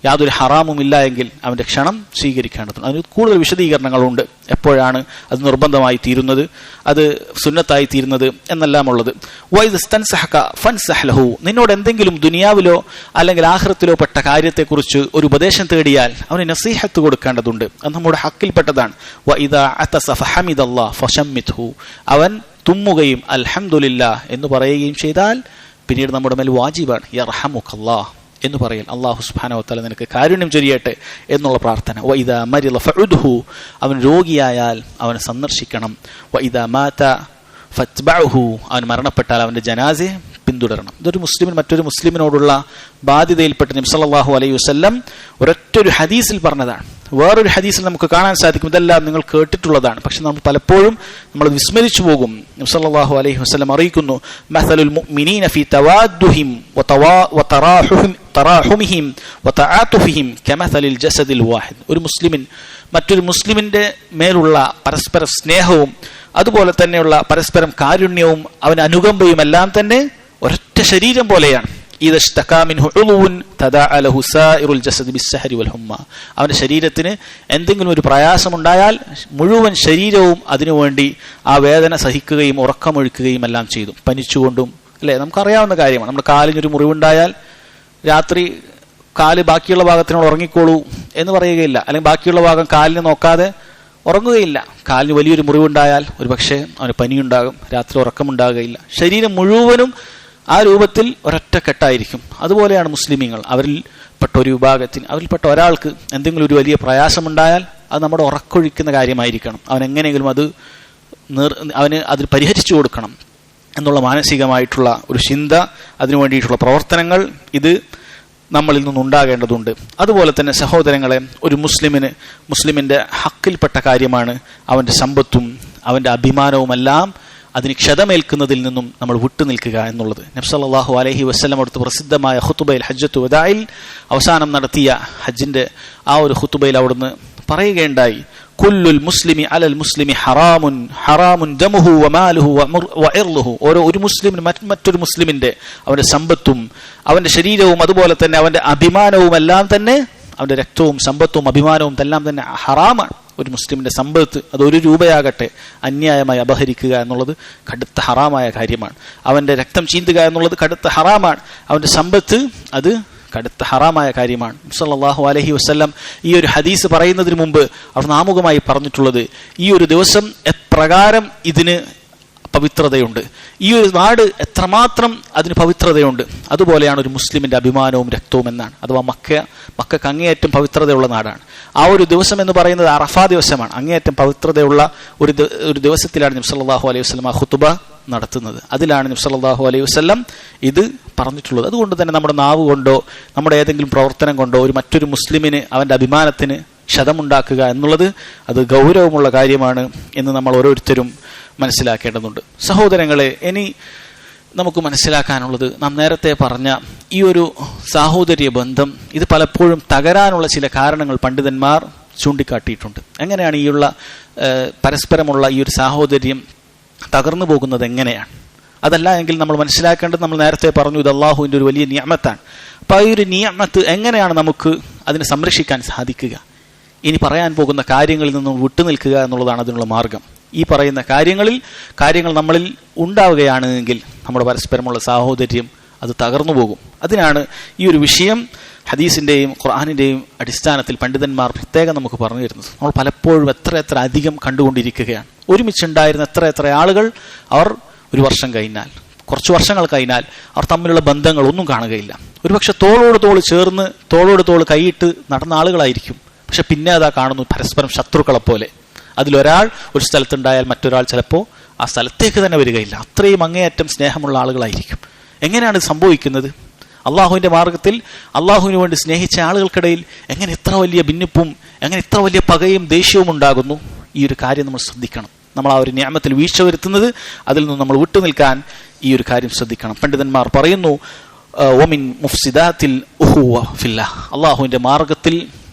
യാതൊരു ഹറാമും ഇല്ല എങ്കിൽ അവന്റെ ക്ഷണം സ്വീകരിക്കേണ്ടതുണ്ട്. അതിന് കൂടുതൽ വിശദീകരണങ്ങളുണ്ട്. എപ്പോഴാണ് അത് നിർബന്ധമായി തീരുന്നത്, അത് സുന്നത്തായി തീരുന്നത് എന്നെല്ലാം ഉള്ളത്. വഇദസ്തൻസഹക ഫൻസഹ് ലഹു, നിന്നോട് എന്തെങ്കിലും ദുനിയാവിലോ അല്ലെങ്കിൽ ആഖിറത്തിലോ പെട്ട കാര്യത്തെക്കുറിച്ച് ഒരു ഉപദേശം തേടിയാൽ അവന് നസീഹത്ത് കൊടുക്കേണ്ടതുണ്ട്. അത് നമ്മുടെ ഹക്കിൽപ്പെട്ടതാണ്. വഇദാ അതസ ഫഹമിദല്ലാഹ് ഫശമ്മിത്ഹു, അവൻ തുമ്മുകയും അൽഹംദുലില്ലാഹ് എന്ന് പറയുകയും ചെയ്താൽ പിന്നീട് നമ്മുടെ മേൽ വാജിബാണ് യർഹമുക്കല്ലാഹ് എന്ന് പറയൽ. അല്ലാഹു സുബ്ഹാനഹു വ തആല നിനക്ക് കാരുണ്യം ചൊരിയട്ടെ എന്നുള്ള പ്രാർത്ഥന. വഇദാ മരിള ഫഉദ്ഹു, അവൻ രോഗിയായാൽ അവനെ സന്ദർശിക്കണം. വഇദാ മാത ഫത്ബഉഹു, അവൻ മരണപ്പെട്ടാൽ അവന്റെ ജനാസയെ പിന്തുടരണം. ഇതൊരു മുസ്ലിമിൻ മറ്റൊരു മുസ്ലിമിനോടുള്ള ബാധ്യതയിൽപ്പെട്ട് നബി സല്ലല്ലാഹു അലൈഹി വസല്ലം ഒരൊറ്റൊരു ഹദീസിൽ പറഞ്ഞതാണ്. വേറൊരു ഹദീസിൽ നമുക്ക് കാണാൻ സാധിക്കും. ഇതെല്ലാം നിങ്ങൾ കേട്ടിട്ടുള്ളതാണ്, പക്ഷെ നമ്മൾ പലപ്പോഴും നമ്മൾ വിസ്മരിച്ചു പോകും. നബി സല്ലല്ലാഹു അലൈഹി വസല്ലം അറിയിക്കുന്നു, മസലുൽ മുഅ്മിനീന ഫീ തവാദ്ദുഹിം വതറാഹുമിഹിം വതആതുഫിഹിം കമസലിൽ ജസദിൽ വാഹിദ്. ഒരു മുസ്ലിമിൻ മറ്റൊരു മുസ്ലിമിന്റെ മേലുള്ള പരസ്പര സ്നേഹവും അതുപോലെ തന്നെയുള്ള പരസ്പരം കാരുണ്യവും അവന് അനുകമ്പയും എല്ലാം തന്നെ ഒരൊറ്റ ശരീരം പോലെയാണ്. അവന്റെ ശരീരത്തിന് എന്തെങ്കിലും ഒരു പ്രയാസമുണ്ടായാൽ മുഴുവൻ ശരീരവും അതിനുവേണ്ടി ആ വേദന സഹിക്കുകയും ഉറക്കമൊഴിക്കുകയും എല്ലാം ചെയ്തു. പനിച്ചുകൊണ്ടും, അല്ലെ? നമുക്കറിയാവുന്ന കാര്യമാണ്. നമ്മുടെ കാലിനൊരു മുറിവുണ്ടായാൽ രാത്രി കാല് ബാക്കിയുള്ള ഭാഗത്തിനോട് ഉറങ്ങിക്കോളൂ എന്ന് പറയുകയില്ല, അല്ലെങ്കിൽ ബാക്കിയുള്ള ഭാഗം കാലിന് നോക്കാതെ ഉറങ്ങുകയില്ല. കാലിന് വലിയൊരു മുറിവുണ്ടായാൽ ഒരുപക്ഷെ അവന് പനിയുണ്ടാകും, രാത്രി ഉറക്കമുണ്ടാകുകയില്ല. ശരീരം മുഴുവനും ആ രൂപത്തിൽ ഒരൊറ്റക്കെട്ടായിരിക്കും. അതുപോലെയാണ് മുസ്ലിമീങ്ങൾ. അവരിൽപ്പെട്ട ഒരു വിഭാഗത്തിന്, അവരിൽപ്പെട്ട ഒരാൾക്ക് എന്തെങ്കിലും ഒരു വലിയ പ്രയാസമുണ്ടായാൽ അത് നമ്മുടെ ഉറക്കൊഴിക്കുന്ന കാര്യമായിരിക്കണം. അവൻ എങ്ങനെയെങ്കിലും അവന് അതിൽ പരിഹരിച്ചു കൊടുക്കണം എന്നുള്ള മാനസികമായിട്ടുള്ള ഒരു ചിന്ത, അതിനു വേണ്ടിയിട്ടുള്ള പ്രവർത്തനങ്ങൾ ഇത് നമ്മളിൽ നിന്നുണ്ടാകേണ്ടതുണ്ട്. അതുപോലെ തന്നെ സഹോദരങ്ങളെ, ഒരു മുസ്ലിമിന്റെ ഹക്കിൽപ്പെട്ട കാര്യമാണ് അവന്റെ സമ്പത്തും അവന്റെ അഭിമാനവുമെല്ലാം അതിന് ക്ഷതമേൽക്കുന്നതിൽ നിന്നും നമ്മൾ വിട്ടുനിൽക്കുക എന്നുള്ളത്. നബി സല്ലല്ലാഹു അലൈഹി വസല്ലം അടുത്ത് പ്രസിദ്ധമായ ഖുതുബയിൽ ഹജ്ജത്തു വദാഇൽ അവസാനം നടത്തിയ ഹജ്ജിന്റെ ആ ഒരു ഖുതുബയിൽ അവിടുന്ന് പറയുകയുണ്ടായി, കുല്ലുൽ മുസ്ലിമി അലൽ മുസ്ലിമി ഹറാമുൻ ദമുഹു വമാലുഹു വഇർളുഹു. ഒരു മുസ്ലിമിന് മറ്റൊരു മുസ്ലിമിന്റെ അവന്റെ സമ്പത്തും അവന്റെ ശരീരവും അതുപോലെ തന്നെ അവന്റെ അഭിമാനവും എല്ലാം തന്നെ, അവന്റെ രക്തവും സമ്പത്തും അഭിമാനവും എല്ലാം തന്നെ ഹറാമാണ്. ഒരു മുസ്ലിമിന്റെ സമ്പത്ത്, അത് 1 രൂപയാകട്ടെ, അന്യായമായി അപഹരിക്കുക എന്നുള്ളത് കടുത്ത ഹറാമായ കാര്യമാണ്. അവന്റെ രക്തം ചീന്തുക എന്നുള്ളത് കടുത്ത ഹറാമാണ്. അവന്റെ സമ്പത്ത് അത് കടുത്ത ഹറാമായ കാര്യമാണ്. സല്ലല്ലാഹു അലൈഹി വസല്ലം ഈ ഒരു ഹദീസ് പറയുന്നതിന് മുമ്പ് അവർ നാമുകമായി പറഞ്ഞിട്ടുള്ളത്, ഈ ഒരു ദിവസം എപ്രകാരം ഇതിന് പവിത്രതയുണ്ട്, ഈ ഒരു നാട് എത്രമാത്രം അതിന് പവിത്രതയുണ്ട്, അതുപോലെയാണ് ഒരു മുസ്ലിമിന്റെ അഭിമാനവും രക്തവും എന്നാണ്. അഥവാ മക്കൾക്ക് അങ്ങേയറ്റം പവിത്രതയുള്ള നാടാണ്. ആ ഒരു ദിവസം എന്ന് പറയുന്നത് അറഫാ ദിവസമാണ്. അങ്ങേയറ്റം പവിത്രതയുള്ള ഒരു ദിവസത്തിലാണ് നബി സല്ലല്ലാഹു അലൈഹി വസല്ലം ഖുതുബ നടത്തുന്നത്. അതിലാണ് നബി സല്ലല്ലാഹു അലൈഹി വസല്ലം ഇത് പറഞ്ഞിട്ടുള്ളത്. അതുകൊണ്ട് തന്നെ നമ്മുടെ നാവ് കൊണ്ടോ നമ്മുടെ ഏതെങ്കിലും പ്രവർത്തനം കൊണ്ടോ മറ്റൊരു മുസ്ലിമിന് അവന്റെ അഭിമാനത്തിന് ക്ഷതമുണ്ടാക്കുക എന്നുള്ളത് അത് ഗൗരവമുള്ള കാര്യമാണ് എന്ന് നമ്മൾ ഓരോരുത്തരും മനസ്സിലാക്കേണ്ടതുണ്ട്. സഹോദരങ്ങളെ, ഇനി നമുക്ക് മനസ്സിലാക്കാനുള്ളത്, നാം നേരത്തെ പറഞ്ഞ ഈ ഒരു സാഹോദര്യ ബന്ധം ഇത് പലപ്പോഴും തകരാനുള്ള ചില കാരണങ്ങൾ പണ്ഡിതന്മാർ ചൂണ്ടിക്കാട്ടിയിട്ടുണ്ട്. എങ്ങനെയാണ് പരസ്പരമുള്ള ഈ ഒരു സാഹോദര്യം തകർന്നു പോകുന്നത് എങ്ങനെയാണ്? അതല്ല എങ്കിൽ നമ്മൾ മനസ്സിലാക്കേണ്ടത്, നമ്മൾ നേരത്തെ പറഞ്ഞു, ഇത് അള്ളാഹുവിൻ്റെ ഒരു വലിയ നിഅമത്താണ്. അപ്പോൾ ഈ ഒരു നിഅമത്ത് എങ്ങനെയാണ് നമുക്ക് അതിനെ സംരക്ഷിക്കാൻ സാധിക്കുക? ഇനി പറയാൻ പോകുന്ന കാര്യങ്ങളിൽ നിന്നും വിട്ടുനിൽക്കുക എന്നുള്ളതാണ് അതിനുള്ള മാർഗം. ഈ പറയുന്ന കാര്യങ്ങൾ നമ്മളിൽ ഉണ്ടാവുകയാണെങ്കിൽ നമ്മുടെ പരസ്പരമുള്ള സാഹോദര്യം അത് തകർന്നു പോകും. അതിനാണ് ഈ ഒരു വിഷയം ഹദീസിന്റെയും ഖുർആനിന്റെയും അടിസ്ഥാനത്തിൽ പണ്ഡിതന്മാർ പ്രത്യേകം നമുക്ക് പറഞ്ഞു തരുന്നത്. നമ്മൾ പലപ്പോഴും എത്ര അധികം കണ്ടുകൊണ്ടിരിക്കുകയാണ്. ഒരുമിച്ചുണ്ടായിരുന്ന എത്ര ആളുകൾ അവർ ഒരു വർഷം കഴിഞ്ഞാൽ, കുറച്ച് വർഷങ്ങൾ കഴിഞ്ഞാൽ അവർ തമ്മിലുള്ള ബന്ധങ്ങളൊന്നും കാണുകയില്ല. ഒരുപക്ഷെ തോളോട് തോൾ ചേർന്ന് തോളോട് തോൾ കൈയിട്ട് നടന്ന ആളുകളായിരിക്കും. പക്ഷെ പിന്നെ അതാ കാണുന്നു പരസ്പരം ശത്രുക്കളെ പോലെ. അതിലൊരാൾ ഒരു സ്ഥലത്തുണ്ടായാൽ മറ്റൊരാൾ ചിലപ്പോൾ ആ സ്ഥലത്തേക്ക് തന്നെ വരികയില്ല. അത്രയും അങ്ങേയറ്റം സ്നേഹമുള്ള ആളുകളായിരിക്കും. എങ്ങനെയാണ് സംഭവിക്കുന്നത്? അള്ളാഹുവിന്റെ മാർഗത്തിൽ അള്ളാഹുവിന് വേണ്ടി സ്നേഹിച്ച ആളുകൾക്കിടയിൽ എങ്ങനെ ഇത്ര വലിയ ഭിന്നിപ്പും എങ്ങനെ ഇത്ര വലിയ പകയും ദേഷ്യവും ഉണ്ടാകുന്നു? ഈ ഒരു കാര്യം നമ്മൾ ശ്രദ്ധിക്കണം. നമ്മൾ ആ ഒരു നിഅമത്തിൽ വീഴ്ച വരുത്തുന്നത്, അതിൽ നിന്ന് നമ്മൾ വിട്ടുനിൽക്കാൻ ഈ ഒരു കാര്യം ശ്രദ്ധിക്കണം. പണ്ഡിതന്മാർ പറയുന്നു, ഒമിൻ മുഫ്സിദാത്തിൽ ഉഹുവ ഫില്ലാഹ്, അള്ളാഹുവിന്റെ മാർഗത്തിൽ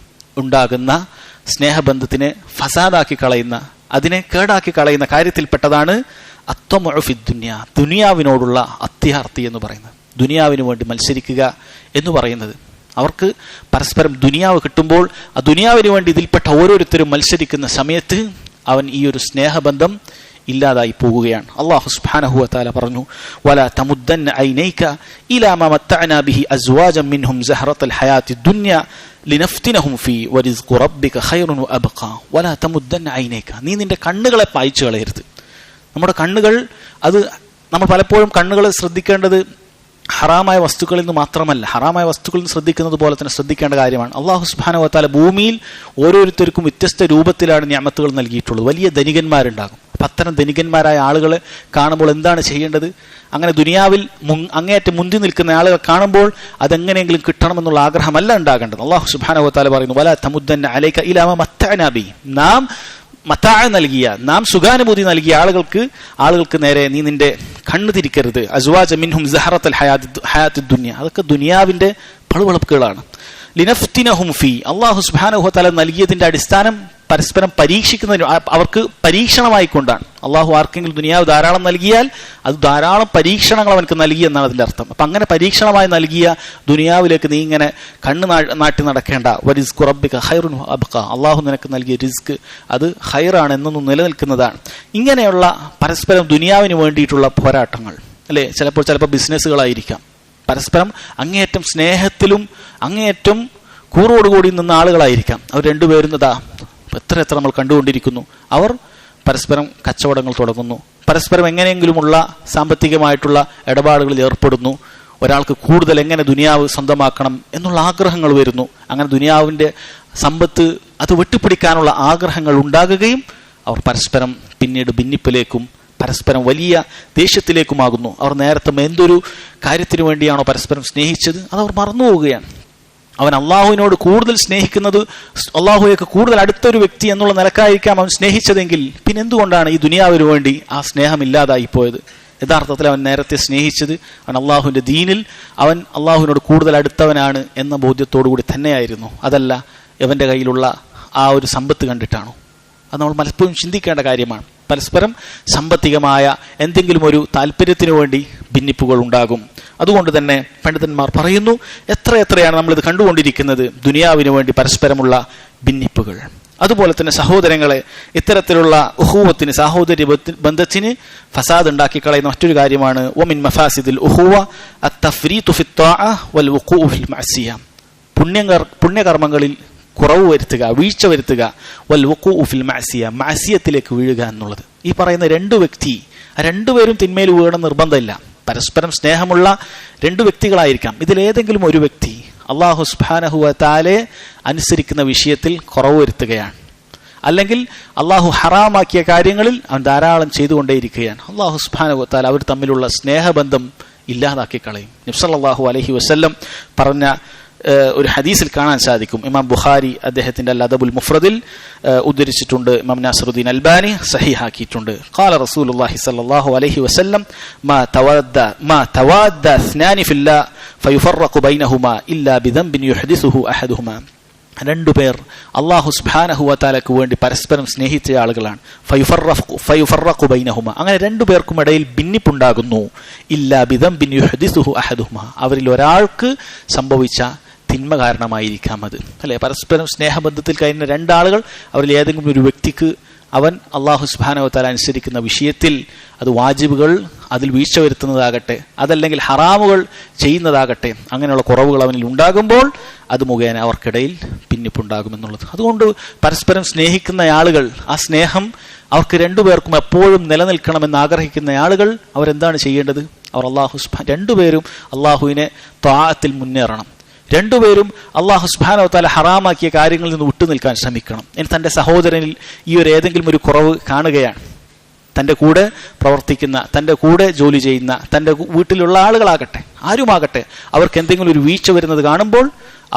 ഉണ്ടാകുന്ന സ്നേഹബന്ധത്തിനെ ഫസാദാക്കി കളയുന്ന, അതിനെ കേടാക്കി കളയുന്ന കാര്യത്തിൽപ്പെട്ടതാണ് അത്വമുഉ ഫിദ്ദുനിയ, ദുനിയാവിനോടുള്ള അത്യാർത്തി എന്ന് പറയുന്നത്. ദുനിയാവിന് വേണ്ടി മത്സരിക്കുക എന്ന് പറയുന്നത്, അവർക്ക് പരസ്പരം ദുനിയാവ് കിട്ടുമ്പോൾ ആ ദുനിയാവിന് വേണ്ടി ഇതിൽപ്പെട്ട ഓരോരുത്തരും മത്സരിക്കുന്ന സമയത്ത് അവൻ ഈ ഒരു സ്നേഹബന്ധം ഇല്ലാതായി പോകുകയാണ്. അല്ലാഹു സുബ്ഹാനഹു വ തആല പറഞ്ഞു, വലാ തമുദ്ദന്ന ഐനൈക ഇലാ മാ മത്തഅനാ ബിഹി അസ്വാജൻ മിൻഹും സഹറത്തൽ ഹയാത്തിദ് ദുനിയ ലിനഫ്തിനഹും ഫീ വറിസ്ഖു റബ്ബിക ഖൈറുൻ വഅബ്ഖാ വലാ തമുദ്ദന്ന ഐനൈക, നീ നിന്റെ കണ്ണുകളെ പായിച്ചു കളയരുത്. നമ്മുടെ കണ്ണുകൾ, അത് നമ്മൾ പലപ്പോഴും കണ്ണുകളെ ശ്രദ്ധിക്കേണ്ടത് ഹറാമായ വസ്തുക്കളിൽ നിന്ന് മാത്രമല്ല, ഹറാമായ വസ്തുക്കളിൽ നിന്ന് ശ്രദ്ധിക്കുന്നത് പോലെ തന്നെ ശ്രദ്ധിക്കേണ്ട കാര്യമാണ്. അല്ലാഹു സുബ്ഹാനഹു വ തആല ഭൂമിയിൽ ഓരോരുത്തർക്കും വ്യത്യസ്ത രൂപത്തിലാണ് നിഅമത്തുകൾ നൽകിയിട്ടുള്ളത്. വലിയ ധനികന്മാരുണ്ടാകും. അപ്പം അത്തരം ധനികന്മാരായ ആളുകളെ കാണുമ്പോൾ എന്താണ് ചെയ്യേണ്ടത്? അങ്ങനെ ദുനിയാവിൽ അങ്ങേയറ്റം മുന്തി നിൽക്കുന്ന ആളുകൾ കാണുമ്പോൾ അതെങ്ങനെയെങ്കിലും കിട്ടണമെന്നുള്ള ആഗ്രഹമല്ല ഉണ്ടാകേണ്ടത്. അല്ലാഹു സുബ്ഹാനഹു വ തആല പറയുന്നു, വലാ തമുദ്ദന്ന അലൈക ഇലാ മാ മത്തഅനാ ബിഹി, നാം നൽകിയ, നാം സുഖാനുഭൂതി നൽകിയ ആളുകൾക്ക് നേരെ നീ നിന്റെ കണ്ണ് തിരിക്കരുത്. അസ്വാജ മിൻഹും സഹറത്തൽ ഹയാത്തിദ് ദുനിയ, അതൊക്കെ ദുനിയാവിന്റെ പളുവളപ്പുകളാണ്. ലിനഫ്തിനഹും ഫീ, അല്ലാഹു സുബ്ഹാനഹു വ തആല നൽകിയതിന്റെ അടിസ്ഥാനം പരസ്പരം പരീക്ഷിക്കുന്നതിന്, അവർക്ക് പരീക്ഷണമായിക്കൊണ്ടാണ്. അള്ളാഹു ആർക്കെങ്കിലും ദുനിയാവ് ധാരാളം നൽകിയാൽ അത് ധാരാളം പരീക്ഷണങ്ങൾ അവനക്ക് നൽകി എന്നാണ് അതിന്റെ അർത്ഥം. അപ്പൊ അങ്ങനെ പരീക്ഷണമായി നൽകിയ ദുനിയാവിലേക്ക് നീ ഇങ്ങനെ കണ്ണ് നാട്ടി നടക്കേണ്ട. വറിസ്ഖു റബ്ബിക ഖൈറുൻ വഅബ്ഖാ, അള്ളാഹു നിനക്ക് നൽകിയ റിസ്ക് അത് ഖൈറാണ്, എന്നൊന്നും നിലനിൽക്കുന്നതാണ്. ഇങ്ങനെയുള്ള പരസ്പരം ദുനിയാവിന് വേണ്ടിയിട്ടുള്ള പോരാട്ടങ്ങൾ, അല്ലെ, ചിലപ്പോൾ ബിസിനസ്സുകളായിരിക്കാം. പരസ്പരം അങ്ങേയറ്റം സ്നേഹത്തിലും അങ്ങേയറ്റം കൂറോടുകൂടി നിന്ന ആളുകളായിരിക്കാം. അവർ രണ്ടുപേരും എത്ര നമ്മൾ കണ്ടുകൊണ്ടിരിക്കുന്നു. അവർ പരസ്പരം കച്ചവടങ്ങൾ തുടങ്ങുന്നു, പരസ്പരം എങ്ങനെയെങ്കിലുമുള്ള സാമ്പത്തികമായിട്ടുള്ള ഇടപാടുകളിൽ ഏർപ്പെടുന്നു. ഒരാൾക്ക് കൂടുതൽ എങ്ങനെ ദുനിയാവ് സ്വന്തമാക്കണം എന്നുള്ള ആഗ്രഹങ്ങൾ വരുന്നു. അങ്ങനെ ദുനിയാവിന്റെ സമ്പത്ത് അത് വെട്ടിപ്പിടിക്കാനുള്ള ആഗ്രഹങ്ങൾ ഉണ്ടാകുകയും അവർ പരസ്പരം പിന്നീട് ഭിന്നിപ്പിലേക്കും പരസ്പരം വലിയ ദേഷ്യത്തിലേക്കുമാകുന്നു. അവർ നേരത്തെ എന്തൊരു കാര്യത്തിനു വേണ്ടിയാണോ പരസ്പരം സ്നേഹിച്ചത് അതവർ മറന്നുപോവുകയാണ്. അവൻ അള്ളാഹുവിനോട് കൂടുതൽ സ്നേഹിക്കുന്നത്, അള്ളാഹുവിലേക്ക് കൂടുതൽ അടുത്തൊരു വ്യക്തി എന്നുള്ള നിലക്കായിരിക്കാം അവൻ സ്നേഹിച്ചതെങ്കിൽ പിന്നെ എന്തുകൊണ്ടാണ് ഈ ദുനിയാവിന് വേണ്ടി ആ സ്നേഹം ഇല്ലാതായി പോയത്? യഥാർത്ഥത്തിൽ അവൻ നേരത്തെ സ്നേഹിച്ചത് അവൻ അള്ളാഹുവിന്റെ ദീനിൽ അവൻ അള്ളാഹുവിനോട് കൂടുതൽ അടുത്തവനാണ് എന്ന ബോധ്യത്തോടു കൂടി തന്നെയായിരുന്നു. അതല്ല അവന്റെ കയ്യിലുള്ള ആ ഒരു സമ്പത്ത് കണ്ടിട്ടാണോ? അത് നമ്മൾ പലപ്പോഴും ചിന്തിക്കേണ്ട കാര്യമാണ്. പരസ്പരം സാമ്പത്തികമായ എന്തെങ്കിലും ഒരു താല്പര്യത്തിനു വേണ്ടി ഭിന്നിപ്പുകൾ ഉണ്ടാകും. അതുകൊണ്ട് തന്നെ പണ്ഡിതന്മാർ പറയുന്നു, എത്രയാണ് നമ്മളിത് കണ്ടുകൊണ്ടിരിക്കുന്നത്, ദുനിയാവിന് വേണ്ടി പരസ്പരമുള്ള ഭിന്നിപ്പുകൾ. അതുപോലെ തന്നെ സഹോദരങ്ങളെ, ഇത്തരത്തിലുള്ള ഉഹൂവത്തിന്, സാഹോദര്യ ബന്ധത്തിന് ഫസാദ് ഉണ്ടാക്കി കളയുന്ന മറ്റൊരു കാര്യമാണ് വമിൻ മഫാസിദിൽ ഉഹൂവ അത്തഫ്രീതു ഫിത്ത്വാഅ വൽ വുഖൂഉ ഫിൽ മഅസിയ. പുണ്യകർമ്മങ്ങളിൽ കുറവ് വരുത്തുക, വീഴ്ച വരുത്തുക, വൽ വുഖൂഉ ഫിൽ മഅസിയ, മഅസിയത്തിലേക്ക് വീഴുക എന്നുള്ളത്. ഈ പറയുന്ന രണ്ടുപേരും തിന്മയിൽ വീഴണം നിർബന്ധമില്ല. പരസ്പരം സ്നേഹമുള്ള രണ്ട് വ്യക്തികളായിരിക്കാം. ഇതിലേതെങ്കിലും ഒരു വ്യക്തി അല്ലാഹു സുബ്ഹാനഹു വ തആലയെ അനുസരിക്കുന്ന വിഷയത്തിൽ കുറവ് വരുത്തുകയാണ്, അല്ലെങ്കിൽ അള്ളാഹു ഹറാമാക്കിയ കാര്യങ്ങളിൽ അവൻ ധാരാളം ചെയ്തുകൊണ്ടേയിരിക്കുകയാണ്. അള്ളാഹു സുബ്ഹാനഹു വ തആല അവർ തമ്മിലുള്ള സ്നേഹബന്ധം ഇല്ലാതാക്കി കളയും. നബി സല്ലല്ലാഹു അലൈഹി വസല്ലം പറഞ്ഞ ഒരു ഹദീസിൽ കാണാൻ സാധിക്കും. ഇമാം ബുഖാരി അദ്ദേഹത്തിന്റെ അൽ അദബുൽ മുഫ്രദിൽ ഉദ്ധരിച്ചിട്ടുണ്ട്. ഇമാം നാസിറുദ്ദീൻ അൽബാനി സഹീഹാക്കിയിട്ടുണ്ട്. ഖാല റസൂലുള്ളാഹി സ്വല്ലല്ലാഹു അലൈഹി വസല്ലം മാ തവാദ്ദ ഇസ്നാനി ഫില്ലാ ഫയുഫറഖു ബൈനഹുമാ ഇല്ലാ ബിദംബിൻ യുഹ്ദിസുഹു അഹദുഹുമാ. രണ്ടുപേർ അല്ലാഹു സുബ്ഹാനഹു വ തആലയ്ക്ക് വേണ്ടി പരസ്പരം സ്നേഹിച്ച ആളുകളാണ്. ഫയുഫറഖു ബൈനഹുമാ, അങ്ങനെ രണ്ടുപേർക്കും ഇടയിൽ ഭിന്നിപ്പുണ്ടാകുന്നു. ഇല്ലാ ബിദംബിൻ യുഹ്ദിസുഹു അഹദുഹുമാ, അവരിൽ ഒരാൾക്ക് സംഭവിച്ച തിന്മ കാരണമായിരിക്കാം അത്. അല്ലെ, പരസ്പരം സ്നേഹബന്ധത്തിൽ കഴിയുന്ന രണ്ടാളുകൾ, അവരിൽ ഏതെങ്കിലും ഒരു വ്യക്തിക്ക് അവൻ അല്ലാഹു സുബ്ഹാനഹു വ തആല അനുസരിക്കുന്ന വിഷയത്തിൽ അത് വാജിബുകൾ അതിൽ വീഴ്ച വരുത്തുന്നതാകട്ടെ, അതല്ലെങ്കിൽ ഹറാമുകൾ ചെയ്യുന്നതാകട്ടെ, അങ്ങനെയുള്ള കുറവുകൾ അവനിൽ ഉണ്ടാകുമ്പോൾ അത് മുഖേന അവർക്കിടയിൽ ഭിന്നിപ്പുണ്ടാകുമെന്നുള്ളത്. അതുകൊണ്ട് പരസ്പരം സ്നേഹിക്കുന്ന ആളുകൾ, ആ സ്നേഹം അവർക്ക് രണ്ടുപേർക്കും എപ്പോഴും നിലനിൽക്കണമെന്ന് ആഗ്രഹിക്കുന്ന ആളുകൾ അവരെന്താണ് ചെയ്യേണ്ടത്? അവർ രണ്ടുപേരും അള്ളാഹുവിനെ ത്വാഅത്തിൽ മുന്നേറണം. രണ്ടുപേരും അല്ലാഹു സുബ്ഹാനഹു വ തആല ഹറാമാക്കിയ കാര്യങ്ങളിൽ നിന്ന് വിട്ടുനിൽക്കാൻ ശ്രമിക്കണം. ഇനി തന്റെ സഹോദരനിൽ ഈ ഒരു ഏതെങ്കിലും ഒരു കുറവ് കാണുകയാണ്, തന്റെ കൂടെ പ്രവർത്തിക്കുന്ന, തന്റെ കൂടെ ജോലി ചെയ്യുന്ന, തന്റെ വീട്ടിലുള്ള ആളുകളാകട്ടെ, ആരുമാകട്ടെ, അവർക്ക് എന്തെങ്കിലും ഒരു വീഴ്ച വരുന്നത് കാണുമ്പോൾ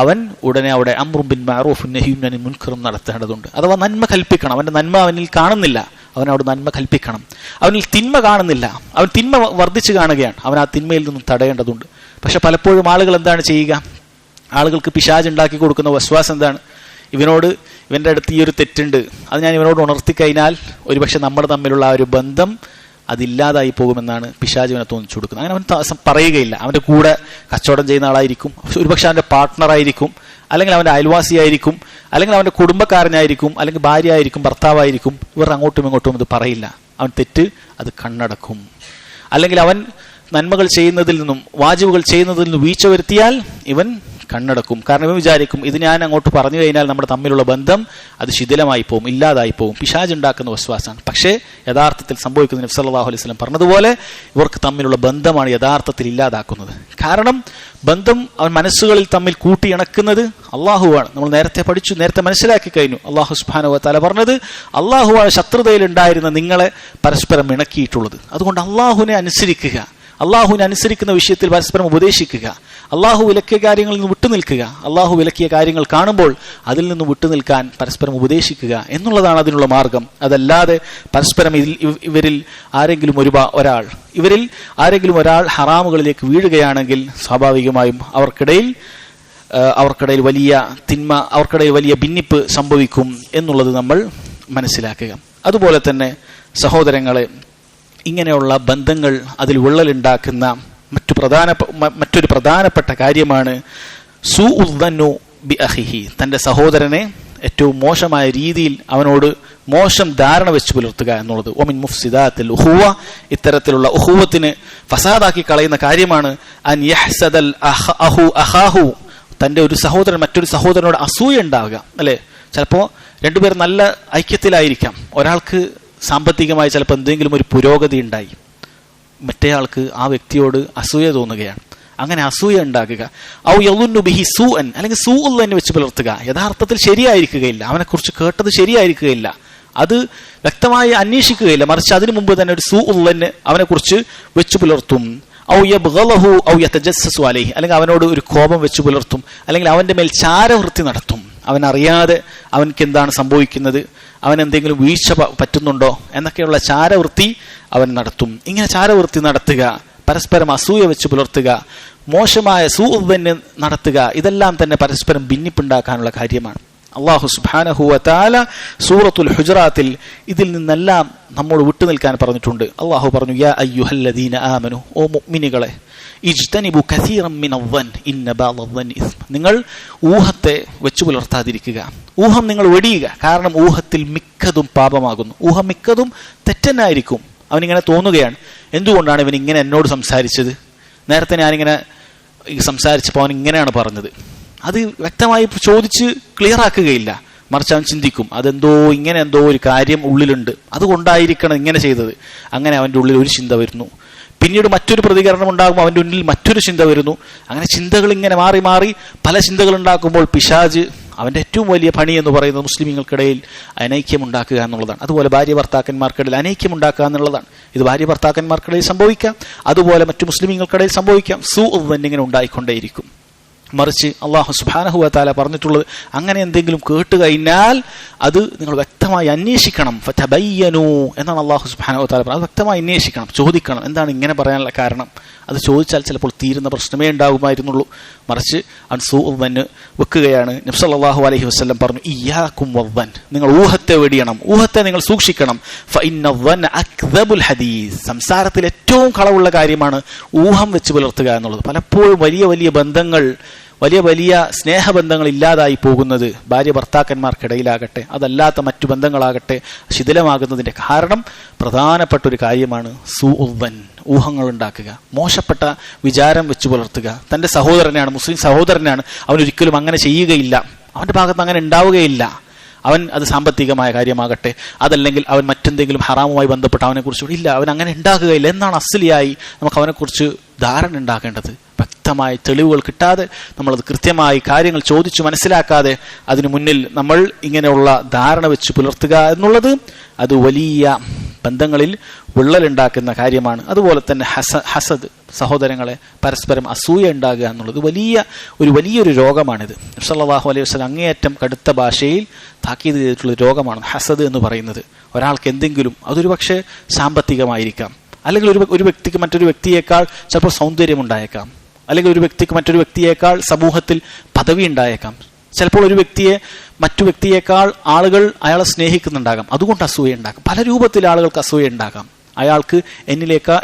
അവൻ ഉടനെ അവിടെ അംറും ബിൽ മഅറൂഫും നഹ്യും അനിൽ മുൻകറും നടത്തേണ്ടതുണ്ട്. അഥവാ നന്മ കൽപ്പിക്കണം. അവന്റെ നന്മ അവനിൽ കാണുന്നില്ല, അവനവിടെ നന്മ കൽപ്പിക്കണം. അവനിൽ തിന്മ കാണുന്നില്ല, അവൻ തിന്മ വർദ്ധിച്ചു കാണുകയാണ്, അവൻ ആ തിന്മയിൽ നിന്നും തടയേണ്ടതുണ്ട്. പക്ഷെ പലപ്പോഴും ആളുകൾ എന്താണ് ചെയ്യുക? ആളുകൾക്ക് പിശാച് ഉണ്ടാക്കി കൊടുക്കുന്ന വസ്വാസം എന്താണ്? ഇവന്റെ അടുത്ത് ഈ ഒരു തെറ്റുണ്ട്, അത് ഞാൻ ഇവനോട് ഉണർത്തി കഴിഞ്ഞാൽ ഒരുപക്ഷെ നമ്മൾ തമ്മിലുള്ള ആ ഒരു ബന്ധം അതില്ലാതായി പോകുമെന്നാണ് പിശാച് ഇവനെ തോന്നിച്ചു കൊടുക്കുന്നത്. അങ്ങനെ അവൻ പറയുകയില്ല. അവന്റെ കൂടെ കച്ചവടം ചെയ്യുന്ന ആളായിരിക്കും, ഒരുപക്ഷെ അവന്റെ പാർട്ട്ണറായിരിക്കും, അല്ലെങ്കിൽ അവന്റെ അയൽവാസിയായിരിക്കും, അല്ലെങ്കിൽ അവന്റെ കുടുംബക്കാരനായിരിക്കും, അല്ലെങ്കിൽ ഭാര്യ ആയിരിക്കും, ഭർത്താവായിരിക്കും. ഇവർ അങ്ങോട്ടും ഇങ്ങോട്ടും ഇത് പറയില്ല. അവൻ തെറ്റ് അത് കണ്ണടക്കും. അല്ലെങ്കിൽ അവൻ നന്മകൾ ചെയ്യുന്നതിൽ നിന്നും വാജിബുകൾ ചെയ്യുന്നതിൽ നിന്നും വീഴ്ച വരുത്തിയാൽ ഇവൻ കണ്ണടക്കും. കാരണം ഇവൻ വിചാരിക്കും, ഇത് ഞാൻ അങ്ങോട്ട് പറഞ്ഞു കഴിഞ്ഞാൽ നമ്മുടെ തമ്മിലുള്ള ബന്ധം അത് ശിഥിലമായി പോകും, ഇല്ലാതായി പോകും. പിശാച് ഉണ്ടാക്കുന്ന വസ്വാസാണ്. പക്ഷേ യഥാർത്ഥത്തിൽ സംഭവിക്കുന്നത് നബി സല്ലല്ലാഹു അലൈഹി വസല്ലം പറഞ്ഞതുപോലെ ഇവർക്ക് തമ്മിലുള്ള ബന്ധമാണ് യഥാർത്ഥത്തിൽ ഇല്ലാതാക്കുന്നത്. കാരണം ബന്ധം അവൻ മനസ്സുകളിൽ തമ്മിൽ കൂട്ടിയിണക്കുന്നത് അള്ളാഹുവാണ്. നമ്മൾ നേരത്തെ മനസ്സിലാക്കി കഴിഞ്ഞു. അള്ളാഹു സുബ്ഹാനഹു വ തആല പറഞ്ഞത് അള്ളാഹുവാണ് ശത്രുതയിൽ ഉണ്ടായിരുന്ന നിങ്ങളെ പരസ്പരം ഇണക്കിയിട്ടുള്ളത്. അതുകൊണ്ട് അള്ളാഹുവിനെ അനുസരിക്കുന്ന വിഷയത്തിൽ പരസ്പരം ഉപദേശിക്കുക, അള്ളാഹു വിലക്കിയ കാര്യങ്ങളിൽ നിന്ന് വിട്ടുനിൽക്കുക, അള്ളാഹു വിലക്കിയ കാര്യങ്ങൾ കാണുമ്പോൾ അതിൽ നിന്ന് വിട്ടുനിൽക്കാൻ പരസ്പരം ഉപദേശിക്കുക എന്നുള്ളതാണ് അതിനുള്ള മാർഗം. അതല്ലാതെ പരസ്പരം ഇവരിൽ ആരെങ്കിലും ഒരാൾ ഹറാമുകളിലേക്ക് വീഴുകയാണെങ്കിൽ സ്വാഭാവികമായും അവർക്കിടയിൽ വലിയ തിന്മ, അവർക്കിടയിൽ വലിയ ഭിന്നിപ്പ് സംഭവിക്കും എന്നുള്ളത് നമ്മൾ മനസ്സിലാക്കുക. അതുപോലെ തന്നെ സഹോദരങ്ങളെ, ഇങ്ങനെയുള്ള ബന്ധങ്ങൾ അതിൽ വിള്ളലുണ്ടാക്കുന്ന മറ്റൊരു പ്രധാനപ്പെട്ട കാര്യമാണ് സൂഉദ്ദന്നു ബി അഖിഹി, തന്റെ സഹോദരനെ ഏറ്റവും മോശമായ രീതിയിൽ അവനോട് മോശം ധാരണ വെച്ച് പുലർത്തുക എന്നുള്ളത്. ഒമിൻ മുഫ്സിദാത്തിൽ ഉഖുവ, ഇത്തരത്തിലുള്ള ഉഖുവത്തിന് ഫസാദാക്കി കളയുന്ന കാര്യമാണ് അൻ യഹ്സദൽ അഖാഹു, തന്റെ ഒരു സഹോദരൻ മറ്റൊരു സഹോദരനോട് അസൂയ ഉണ്ടാവുക. അല്ലെ, ചിലപ്പോൾ രണ്ടുപേർ നല്ല ഐക്യത്തിലായിരിക്കാം, ഒരാൾക്ക് സാമ്പത്തികമായി ചിലപ്പോൾ എന്തെങ്കിലും ഒരു പുരോഗതി ഉണ്ടായി, മറ്റേയാൾക്ക് ആ വ്യക്തിയോട് അസൂയ തോന്നുകയാണ്. അങ്ങനെ അസൂയ ഉണ്ടാക്കുക. ഔ യളുന്നു ബിഹി സൂഅൻ, അല്ലെങ്കിൽ സൂഉല്ലനെ വെച്ച് പുലർത്തുക. യഥാർത്ഥത്തിൽ ശരിയായിരിക്കുകയില്ല, അവനെക്കുറിച്ച് കേട്ടത് ശരിയായിരിക്കുകയില്ല, അത് വ്യക്തമായി അന്വേഷിക്കുകയില്ല, മറിച്ച് അതിനു മുമ്പ് തന്നെ ഒരു സൂഉല്ലനെ അവനെക്കുറിച്ച് വെച്ച് പുലർത്തും. ഔ യബ്ഗലഹു ഔ യതജസ്സസു അലൈഹി, അല്ലെങ്കിൽ അവനോട് ഒരു കോപം വെച്ച് പുലർത്തും, അല്ലെങ്കിൽ അവന്റെ മേൽ ചാരവൃത്തി നടത്തും. അവനറിയാതെ അവൻക്ക് എന്താണ് സംഭവിക്കുന്നത്, അവൻ എന്തെങ്കിലും വീഴ്ച പറ്റുന്നുണ്ടോ എന്നൊക്കെയുള്ള ചാരവൃത്തി അവൻ നടത്തും. ഇങ്ങനെ ചാരവൃത്തി നടത്തുക, പരസ്പരം അസൂയ വെച്ച് പുലർത്തുക, മോശമായ സൂഉദ്ദന്ന് നടത്തുക, ഇതെല്ലാം തന്നെ പരസ്പരം ഭിന്നിപ്പുണ്ടാക്കാനുള്ള കാര്യമാണ്. അല്ലാഹു സുബ്ഹാനഹു വ തആല സൂറത്തുൽ ഹുജറാത്തിൽ ഇതിൽ നിന്നെല്ലാം നമ്മോട് വിട്ടുനിൽക്കാൻ പറഞ്ഞിട്ടുണ്ട്. അല്ലാഹു പറഞ്ഞു, യാ അയ്യുഹല്ലദീന ആമനു, ഓ മുഅ്മിനുകളെ, ഇജ്തനിബു കസീറൻ മിനദ്ദൻ ഇന്ന ബഅദദ്ദൻ ഇസ്മ, നിങ്ങൾ ഊഹത്തെ വെച്ചു പുലർത്താതിരിക്കുക, ഊഹം നിങ്ങൾ വെടിയുക. കാരണം ഊഹത്തിൽ മിക്കതും പാപമാകുന്നു, ഊഹം മിക്കതും തെറ്റന്നായിരിക്കും. അവനിങ്ങനെ തോന്നുകയാണ്, എന്തുകൊണ്ടാണ് ഇവൻ ഇങ്ങനെ എന്നോട് സംസാരിച്ചത്, നേരത്തെ ഞാനിങ്ങനെ സംസാരിച്ചപ്പോൾ അവൻ ഇങ്ങനെയാണ് പറഞ്ഞത്. അത് വ്യക്തമായി ചോദിച്ച് ക്ലിയർ ആക്കുകയില്ല, മറിച്ച് അവൻ ചിന്തിക്കും അതെന്തോ ഇങ്ങനെ എന്തോ ഒരു കാര്യം ഉള്ളിലുണ്ട്, അതുകൊണ്ടായിരിക്കണം ഇങ്ങനെ ചെയ്തത്. അങ്ങനെ അവൻ്റെ ഉള്ളിൽ ഒരു ചിന്ത വരുന്നു, പിന്നീട് മറ്റൊരു പ്രതികരണം ഉണ്ടാകുമ്പോൾ അവൻ്റെ ഉള്ളിൽ മറ്റൊരു ചിന്ത വരുന്നു. അങ്ങനെ ചിന്തകൾ ഇങ്ങനെ മാറി മാറി പല ചിന്തകൾ ഉണ്ടാക്കുമ്പോൾ പിശാച് അവൻ്റെ ഏറ്റവും വലിയ പണി എന്ന് പറയുന്നത് മുസ്ലിമീങ്ങൾക്കിടയിൽ അനൈക്യമുണ്ടാക്കുക എന്നുള്ളതാണ്. അതുപോലെ ഭാര്യ ഭർത്താക്കന്മാർക്കിടയിൽ അനൈക്യമുണ്ടാക്കുക എന്നുള്ളതാണ്. ഇത് ഭാര്യ ഭർത്താക്കന്മാർക്കിടയിൽ സംഭവിക്കാം, അതുപോലെ മറ്റു മുസ്ലിമീങ്ങൾക്കിടയിൽ സംഭവിക്കാം. ഇങ്ങനെ ഉണ്ടായിക്കൊണ്ടേയിരിക്കും. മറിച്ച് അല്ലാഹു സുബ്ഹാനഹു വ തആല പറഞ്ഞിട്ടുള്ളത്, അങ്ങനെ എന്തെങ്കിലും കേട്ട് കഴിഞ്ഞാൽ അത് നിങ്ങൾ വ്യക്തമായി അന്വേഷിക്കണം. ഫതബയ്യനു എന്നാണ് അല്ലാഹു സുബ്ഹാനഹു വ തആല പറഞ്ഞത്. അത് വ്യക്തമായി അന്വേഷിക്കണം, ചോദിക്കണം, എന്താണ് ഇങ്ങനെ പറയാനുള്ള കാരണം. അത് ചോദിച്ചാൽ ചിലപ്പോൾ തീരുന്ന പ്രശ്നമേ ഉണ്ടാകുമായിരുന്നുള്ളൂ. മറിച്ച് അവൻ സൂഅ്വന് വെക്കുകയാണ്. നബി സല്ലല്ലാഹു അലൈഹി വസല്ലം പറഞ്ഞു, ഇയ്യാകും വദ്ദൻ, നിങ്ങൾ ഊഹത്തെ വെടിയണം, ഊഹത്തെ നിങ്ങൾ സൂക്ഷിക്കണം. ഫഇന്നദ്ദൻ അക്ദബുൽ ഹദീസ്, സംസാരത്തിൽ ഏറ്റവും കളവുള്ള കാര്യമാണ് ഊഹം വെച്ച് പുലർത്തുക എന്നുള്ളത്. പലപ്പോഴും വലിയ വലിയ ബന്ധങ്ങൾ, വലിയ വലിയ സ്നേഹബന്ധങ്ങൾ ഇല്ലാതായി പോകുന്നത് ഭാര്യ ഭർത്താക്കന്മാർക്കിടയിലാകട്ടെ അതല്ലാത്ത മറ്റു ബന്ധങ്ങളാകട്ടെ ശിഥിലമാകുന്നതിന്റെ കാരണം പ്രധാനപ്പെട്ട ഒരു കാര്യമാണ് സൂഉദ്ദൻ, ഊഹങ്ങൾ ഉണ്ടാക്കുക, മോശപ്പെട്ട വിചാരം വെച്ച് പുലർത്തുക. തന്റെ സഹോദരനാണ്, മുസ്ലിം സഹോദരനാണ്, അവനൊരിക്കലും അങ്ങനെ ചെയ്യുകയില്ല, അവന്റെ ഭാഗത്ത് അങ്ങനെ ഉണ്ടാവുകയില്ല. അവൻ അത് സാമ്പത്തികമായ കാര്യമാകട്ടെ അതല്ലെങ്കിൽ അവൻ മറ്റെന്തെങ്കിലും ഹറാമുമായി ബന്ധപ്പെട്ട് അവനെക്കുറിച്ച് ഇല്ല, അവൻ അങ്ങനെ ഉണ്ടാകുകയില്ല എന്നാണ് അസ്ലിയായി നമുക്ക് അവനെക്കുറിച്ച് ധാരണ ഉണ്ടാക്കേണ്ടത്. വ്യക്തമായ തെളിവുകൾ കിട്ടാതെ നമ്മളത് കൃത്യമായി കാര്യങ്ങൾ ചോദിച്ചു മനസ്സിലാക്കാതെ അതിനു മുന്നിൽ നമ്മൾ ഇങ്ങനെയുള്ള ധാരണ വെച്ച് പുലർത്തുക എന്നുള്ളത് അത് വലിയ ബന്ധങ്ങളിൽ വിള്ളലുണ്ടാക്കുന്ന കാര്യമാണ്. അതുപോലെ തന്നെ ഹസദ്, സഹോദരങ്ങളെ പരസ്പരം അസൂയ ഉണ്ടാകുക എന്നുള്ളത് വലിയൊരു രോഗമാണിത്. നബി സല്ലല്ലാഹു അലൈഹി വസല്ലം അങ്ങേയറ്റം കടുത്ത ഭാഷയിൽ താക്കീത് ചെയ്തിട്ടുള്ള രോഗമാണ് ഹസദ് എന്ന് പറയുന്നത്. ഒരാൾക്ക് എന്തെങ്കിലും, അതൊരു പക്ഷേ സാമ്പത്തികമായിരിക്കാം, അല്ലെങ്കിൽ ഒരു വ്യക്തിക്ക് മറ്റൊരു വ്യക്തിയേക്കാൾ ചിലപ്പോൾ സൗന്ദര്യമുണ്ടായേക്കാം, അല്ലെങ്കിൽ ഒരു വ്യക്തിക്ക് മറ്റൊരു വ്യക്തിയേക്കാൾ സമൂഹത്തിൽ പദവി ഉണ്ടായേക്കാം, ചിലപ്പോൾ ഒരു വ്യക്തിയെ മറ്റു വ്യക്തിയേക്കാൾ ആളുകൾ അയാളെ സ്നേഹിക്കുന്നുണ്ടാകാം, അതുകൊണ്ട് അസൂയ ഉണ്ടാകാം. പല രൂപത്തിൽ ആളുകൾക്ക് അസൂയ ഉണ്ടാകാം. അയാൾക്ക്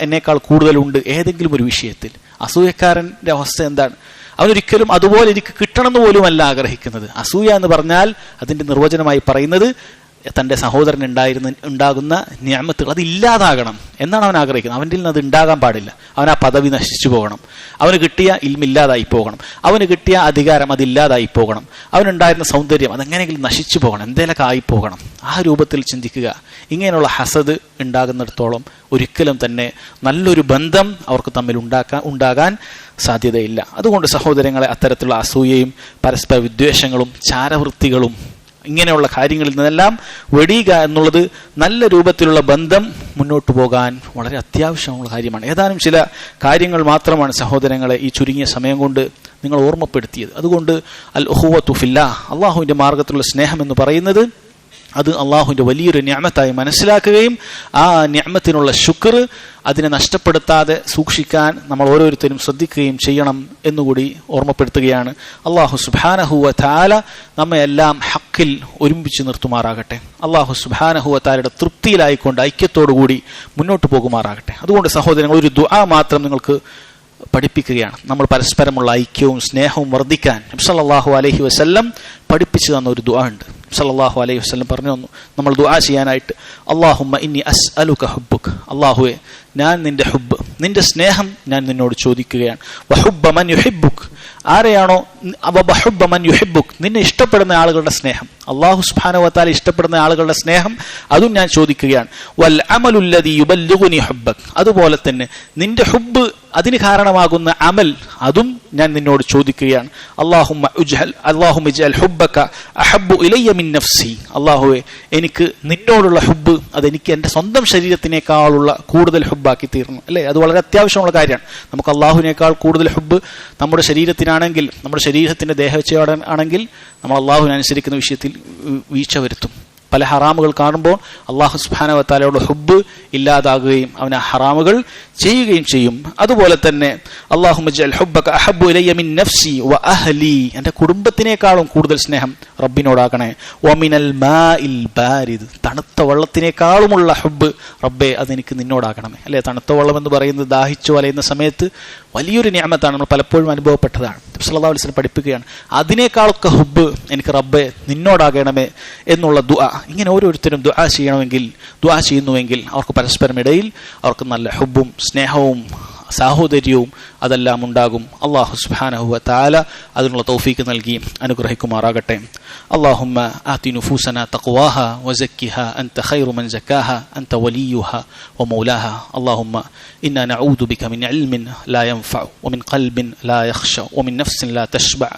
എന്നേക്കാൾ കൂടുതലുണ്ട് ഏതെങ്കിലും ഒരു വിഷയത്തിൽ. അസൂയക്കാരന്റെ അവസ്ഥ എന്താണ്? അവനൊരിക്കലും അതുപോലെ എനിക്ക് കിട്ടണമെന്ന് പോലുമല്ല ആഗ്രഹിക്കുന്നത്. അസൂയ എന്ന് പറഞ്ഞാൽ അതിന്റെ നിർവചനമായി പറയുന്നത് തന്റെ സഹോദരൻ ഉണ്ടാകുന്ന നിഅമത്തുകൾ അത് ഇല്ലാതാകണം എന്നാണ് അവൻ ആഗ്രഹിക്കുന്നത്. അവൻ്റെ നിന്ന് അത് ഉണ്ടാകാൻ പാടില്ല. അവൻ ആ പദവി നശിച്ചു പോകണം, അവന് കിട്ടിയ ഇൽമില്ലാതായി പോകണം, അവന് കിട്ടിയ അധികാരം അതില്ലാതായി പോകണം, അവനുണ്ടായിരുന്ന സൗന്ദര്യം അതെങ്ങനെയെങ്കിലും നശിച്ചു പോകണം, എന്തേലൊക്കെ ആയിപ്പോകണം. ആ രൂപത്തിൽ ചിന്തിക്കുക. ഇങ്ങനെയുള്ള ഹസദ് ഉണ്ടാകുന്നിടത്തോളം ഒരിക്കലും തന്നെ നല്ലൊരു ബന്ധം അവർക്ക് തമ്മിൽ ഉണ്ടാകാൻ സാധ്യതയില്ല. അതുകൊണ്ട് സഹോദരങ്ങളെ, അത്തരത്തിലുള്ള അസൂയയും പരസ്പര വിദ്വേഷങ്ങളും ചാരവൃത്തികളും ഇങ്ങനെയുള്ള കാര്യങ്ങളിൽ നിന്നെല്ലാം വെടിയുക എന്നുള്ളത് നല്ല രൂപത്തിലുള്ള ബന്ധം മുന്നോട്ട് പോകാൻ വളരെ അത്യാവശ്യമുള്ള കാര്യമാണ്. ഏതാനും ചില കാര്യങ്ങൾ മാത്രമാണ് സഹോദരങ്ങളെ ഈ ചുരുങ്ങിയ സമയം കൊണ്ട് നിങ്ങൾ ഓർമ്മപ്പെടുത്തിയത്. അതുകൊണ്ട് അൽ ഉഖുവത്തു ഫില്ലാഹ്, അള്ളാഹുവിന്റെ മാർഗത്തിലുള്ള സ്നേഹം എന്ന് പറയുന്നത് അത് അള്ളാഹുവിന്റെ വലിയൊരു നിഅമത്തായി മനസ്സിലാക്കുകയും ആ നിഅമത്തിനുള്ള ശുക്ർ അതിനെ നഷ്ടപ്പെടുത്താതെ സൂക്ഷിക്കാൻ നമ്മൾ ഓരോരുത്തരും ശ്രദ്ധിക്കുകയും ചെയ്യണം എന്നുകൂടി ഓർമ്മപ്പെടുത്തുകയാണ്. അള്ളാഹു സുബ്ഹാനഹു വ തആല നമ്മെ എല്ലാം ഹക്കിൽ ഒരുമിച്ച് നിർത്തുമാറാകട്ടെ. അള്ളാഹു സുബ്ഹാനഹു വ തആലയുടെ തൃപ്തിയിലായിക്കൊണ്ട് ഐക്യത്തോടുകൂടി മുന്നോട്ട് പോകുമാറാകട്ടെ. അതുകൊണ്ട് സഹോദരങ്ങൾ, ഒരു ദുആ മാത്രം നിങ്ങൾക്ക് പഠിപ്പിക്കുകയാണ്. നമ്മൾ പരസ്പരമുള്ള ഐക്യവും സ്നേഹവും വർദ്ധിക്കാൻ നബി സല്ലല്ലാഹു അലൈഹി വസല്ലം പഠിപ്പിച്ചു തന്ന ഒരു ദുആ ഉണ്ട്. സല്ലല്ലാഹു അലൈഹി വസല്ലം പറഞ്ഞു തന്നു നമ്മൾ ദുആ ചെയ്യാനായിട്ട്, അല്ലാഹുമ്മ ഇന്നി അസ്അലുക ഹുബ്ബുക, അല്ലാഹുവേ ഞാൻ നിന്റെ ഹുബ്ബ്, നിന്റെ സ്നേഹം ഞാൻ നിന്നോട് ചോദിക്കുകയാണ്. വഹുബ്ബ മൻ യുഹിബ്ബുക, ആരെയാണോ വഹുബ്ബ മൻ യുഹിബ്ബുക, നിന്നെ ഇഷ്ടപ്പെടുന്ന ആളുകളുടെ സ്നേഹം, അല്ലാഹു സുബ്ഹാനഹു വ തആല ഇഷ്ടപ്പെടുന്ന ആളുകളുടെ സ്നേഹം അതും ഞാൻ ചോദിക്കുകയാണ്. വൽ അമലുല്ലദി യുബല്ലിഗുനി ഹുബ്ബക, അതുപോലെ തന്നെ നിന്റെ ഹുബ്ബ് അതിന് കാരണമാകുന്ന അമൽ അതും ഞാൻ നിന്നോട് ചോദിക്കുകയാണ്. അല്ലാഹുമ്മ ഇജ്അൽ ഹുബ്ബക അഹബ്ബു ഇലയ്യ മിൻ നഫ്സി, അല്ലാഹുവേ എനിക്ക് നിന്നോടുള്ള ഹുബ്ബ് അതെനിക്ക് എൻ്റെ സ്വന്തം ശരീരത്തിനേക്കാളുള്ള കൂടുതൽ ഹുബ്ബാക്കി തീർന്നു. അല്ലേ, അത് വളരെ അത്യാവശ്യമുള്ള കാര്യമാണ്. നമുക്ക് അള്ളാഹുവിനേക്കാൾ കൂടുതൽ ഹുബ്ബ് നമ്മുടെ ശരീരത്തിനാണെങ്കിൽ, നമ്മുടെ ശരീരത്തിന്റെ ദേഹച്ചയോടെ ആണെങ്കിൽ നമ്മൾ അള്ളാഹുവിനെ അനുസരിക്കുന്ന വിഷയത്തിൽ വീഴ്ച വരുത്തും. പല ഹറാമുകൾ കാണുമ്പോൾ അള്ളാഹു സുബ്ഹാനഹു വ തആലയുടെ ഹുബ്ബ് ഇല്ലാതാകുകയും അവൻ ആ ഹറാമുകൾ ചെയ്യുകയും ചെയ്യും. അതുപോലെ തന്നെ അല്ലാഹുമ്മ ജഅൽ ഹുബ്ബക അഹബ്ബു ഇലയ്യ മിൻ നഫ്സി വ അഹ്ലി, എൻ്റെ കുടുംബത്തിനേക്കാളും കൂടുതൽ സ്നേഹം റബ്ബിനോടാക്കണേ. വമിനൽ മാഇൽ ബാരിദ്, തണുത്ത വെള്ളത്തിനേക്കാളുമുള്ള ഹുബ്ബ് റബ്ബേ അതെനിക്ക് നിന്നോടാക്കണമേ. അല്ലെ, തണുത്ത വെള്ളം എന്ന് പറയുന്നത് ദാഹിച്ചു വലയുന്ന സമയത്ത് വലിയൊരു നിഅമത്താണ്, നമ്മൾ പലപ്പോഴും അനുഭവപ്പെട്ടതാണ്. നബി സല്ലല്ലാഹു അലൈഹി വസല്ലം പഠിപ്പിക്കുകയാണ്, അതിനേക്കാളൊക്കെ ഹുബ്ബ് എനിക്ക് റബ്ബേ നിന്നോടാകണമേ എന്നുള്ള ദുആ. ഇങ്ങനെ ഓരോരുത്തരും ദുആ ചെയ്യുന്നുവെങ്കിൽ അവർക്ക് പരസ്പരം ഇടയിൽ അവർക്ക് നല്ല ഹുബ്ബും സ്നേഹവും സാഹോദര്യവും അതെല്ലാം ഉണ്ടാകും. അല്ലാഹു സുബ്ഹാനഹു വ തആല അതിനുള്ള തൗഫീഖ് നൽകി അനുഗ്രഹിക്കുമാറാകട്ടെ. اللهم آت نفوسنا تقواها وزكها أنت خير من زكاها أنت وليها ومولاها. اللهم إنا نعوذ بك من علم لا ينفع ومن قلب لا يخشع ومن نفس لا تشبع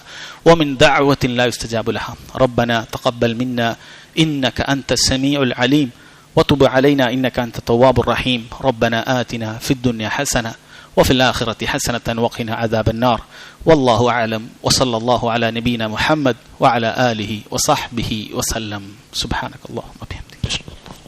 ومن دعوة لا يستجاب لها. ربنا تقبل منا إنك أنت السميع العليم وتب علينا إنك أنت التواب الرحيم. ربنا آتنا في الدنيا حسنة وفي الآخرة حسنة وقنا عذاب النار. والله أعلم وصلى الله على نبينا محمد وعلى آله وصحبه وسلم. سبحانك اللهم وبحمدك.